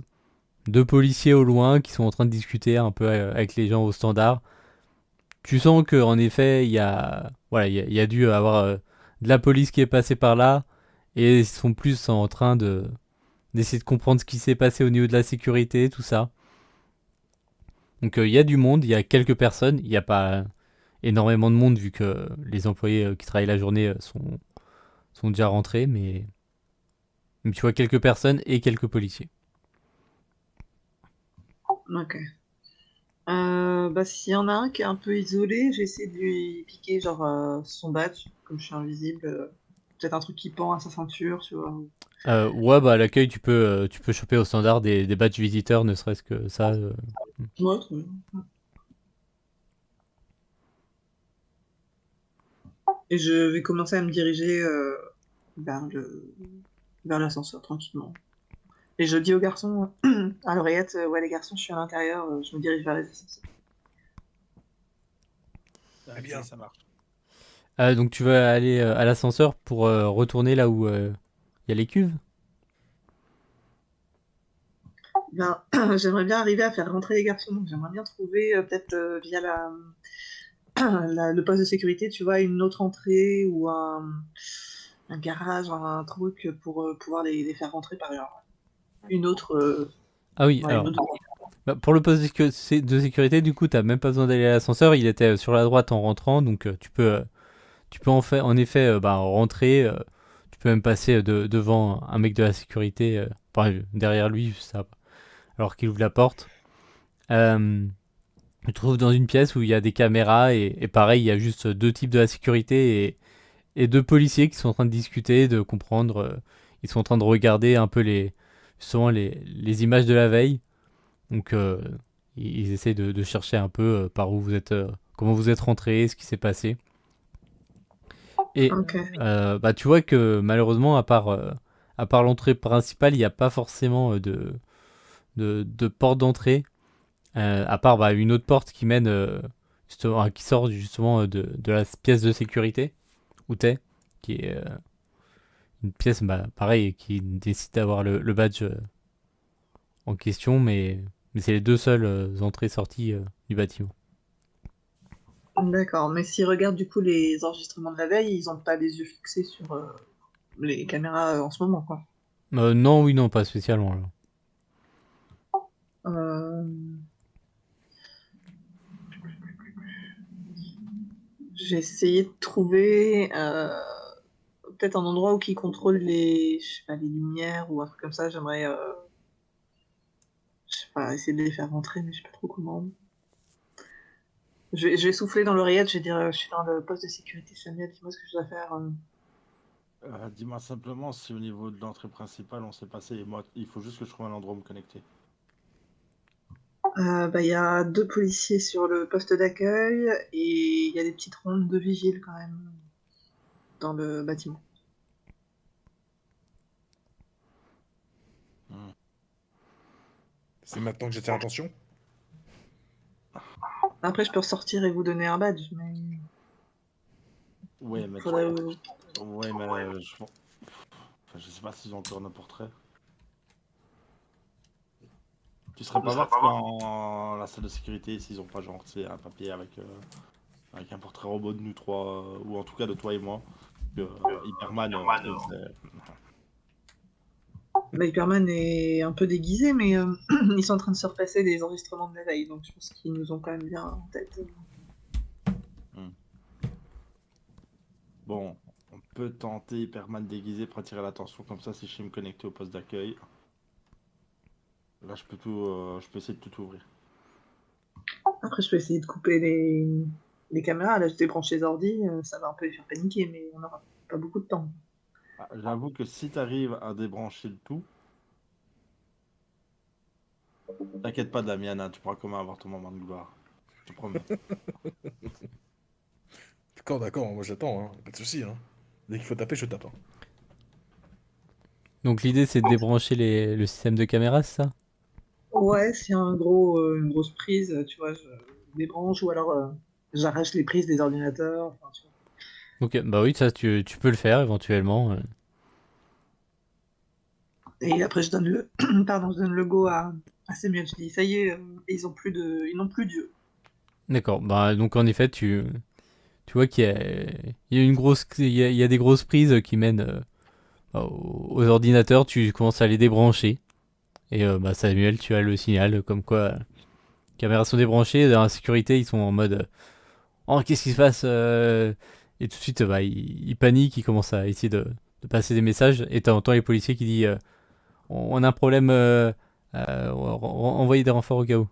deux policiers au loin qui sont en train de discuter un peu avec les gens au standard. Tu sens que en effet, il y a dû avoir de la police qui est passée par là et ils sont plus en train d'essayer de comprendre ce qui s'est passé au niveau de la sécurité, tout ça. Donc il y a du monde, il y a quelques personnes, il n'y a pas énormément de monde vu que les employés qui travaillent la journée sont déjà rentrés, mais tu vois quelques personnes et quelques policiers. Ok. S'il y en a un qui est un peu isolé, j'essaie de lui piquer genre son badge, comme je suis invisible. Peut-être un truc qui pend à sa ceinture, tu vois. Ouais, bah à l'accueil, tu peux choper au standard des badges visiteurs, ne serait-ce que ça. Ouais, très bien. Et je vais commencer à me diriger vers vers l'ascenseur tranquillement. Et je dis aux garçons à l'oreillette, ouais les garçons, je suis à l'intérieur, je me dirige vers les ascenseurs. Eh bien. Ça marche. Donc tu vas aller à l'ascenseur pour retourner là où il y a les cuves. Ben, j'aimerais bien arriver à faire rentrer les garçons, donc j'aimerais bien trouver peut-être via le poste de sécurité, tu vois, une autre entrée ou un garage, un truc pour pouvoir les faire rentrer par une autre, Ah oui, ouais, une alors autre. bah, pour le poste de sécurité, du coup, t'as même pas besoin d'aller à l'ascenseur. Il était sur la droite en rentrant, donc tu peux en effet bah, rentrer. Tu peux même passer devant un mec de la sécurité, enfin, derrière lui, juste ça, alors qu'il ouvre la porte. Tu te trouves dans une pièce où il y a des caméras et pareil, il y a juste deux types de la sécurité et deux policiers qui sont en train de discuter, de comprendre. Ils sont en train de regarder un peu justement les images de la veille. Donc ils essaient de chercher un peu par où vous êtes, comment vous êtes rentré, ce qui s'est passé. Et Ok. bah, tu vois que malheureusement, à part l'entrée principale, il n'y a pas forcément de porte d'entrée. À part bah, une autre porte qui mène justement, qui sort justement de la pièce de sécurité où t'es, qui est une pièce bah, pareil qui décide d'avoir le badge en question, mais c'est les deux seules entrées-sorties du bâtiment. D'accord, mais s'ils regardent du coup les enregistrements de la veille, ils ont pas les yeux fixés sur les caméras en ce moment, quoi. Non, oui, non, pas spécialement. Là. Euh, j'ai essayé de trouver peut-être un endroit où ils contrôlent je sais pas, les lumières ou un truc comme ça. J'aimerais, je sais pas, essayer de les faire rentrer, mais je sais pas trop comment. Je vais souffler dans l'oreillette, je vais dire, je suis dans le poste de sécurité, Samuel, dis-moi ce que je dois faire. Dis-moi simplement si au niveau de l'entrée principale on s'est passé et moi il faut juste que je trouve un endroit où me connecter. Il y a deux policiers sur le poste d'accueil et il y a des petites rondes de vigiles quand même dans le bâtiment. Hmm. C'est maintenant que j'attire attention. Après, je peux ressortir et vous donner un badge, mais Ouais mais faudrait. ouais mais enfin, je sais pas s'ils ont encore nos portraits. Tu serais pas voir dans la salle de sécurité s'ils ont pas genre tu sais, un papier avec un portrait robot de nous trois ou en tout cas de toi et moi. Que, Hyperman, Bah, Hyperman est un peu déguisé, mais ils sont en train de se repasser des enregistrements de la veille, donc je pense qu'ils nous ont quand même bien en tête. hmm. Bon, on peut tenter Hyperman déguisé pour attirer l'attention comme ça si je sais me connecter au poste d'accueil. Là je peux essayer de tout ouvrir. Après, je peux essayer de couper les caméras. Là, je débranche les ordi, ça va un peu les faire paniquer, mais on aura. pas beaucoup de temps. Ah, j'avoue que si t'arrives à débrancher le tout, t'inquiète pas, Damien, hein, tu pourras quand même avoir ton moment de gloire. Je te promets. D'accord, moi j'attends, hein. Pas de soucis. Hein. Dès qu'il faut taper, je tape. Hein. Donc l'idée c'est de débrancher le système de caméra, c'est ça? Ouais, s'il y a une grosse prise, tu vois, je débranche ou alors j'arrache les prises des ordinateurs. Enfin, tu vois. Ok, bah oui, ça tu peux le faire éventuellement. Et après, je donne pardon, je donne le go à Samuel. Je dis, ça y est, ils n'ont plus Dieu. D'accord, bah donc en effet tu vois qu'il y a une grosse, il y a des grosses prises qui mènent aux ordinateurs, tu commences à les débrancher. Et bah Samuel, tu as le signal comme quoi les caméras sont débranchées, dans la sécurité ils sont en mode oh qu'est-ce qui se passe et tout de suite bah, ils paniquent, ils commencent à essayer de passer des messages et t'entends les policiers qui disent on a un problème, envoyez des renforts au cas où.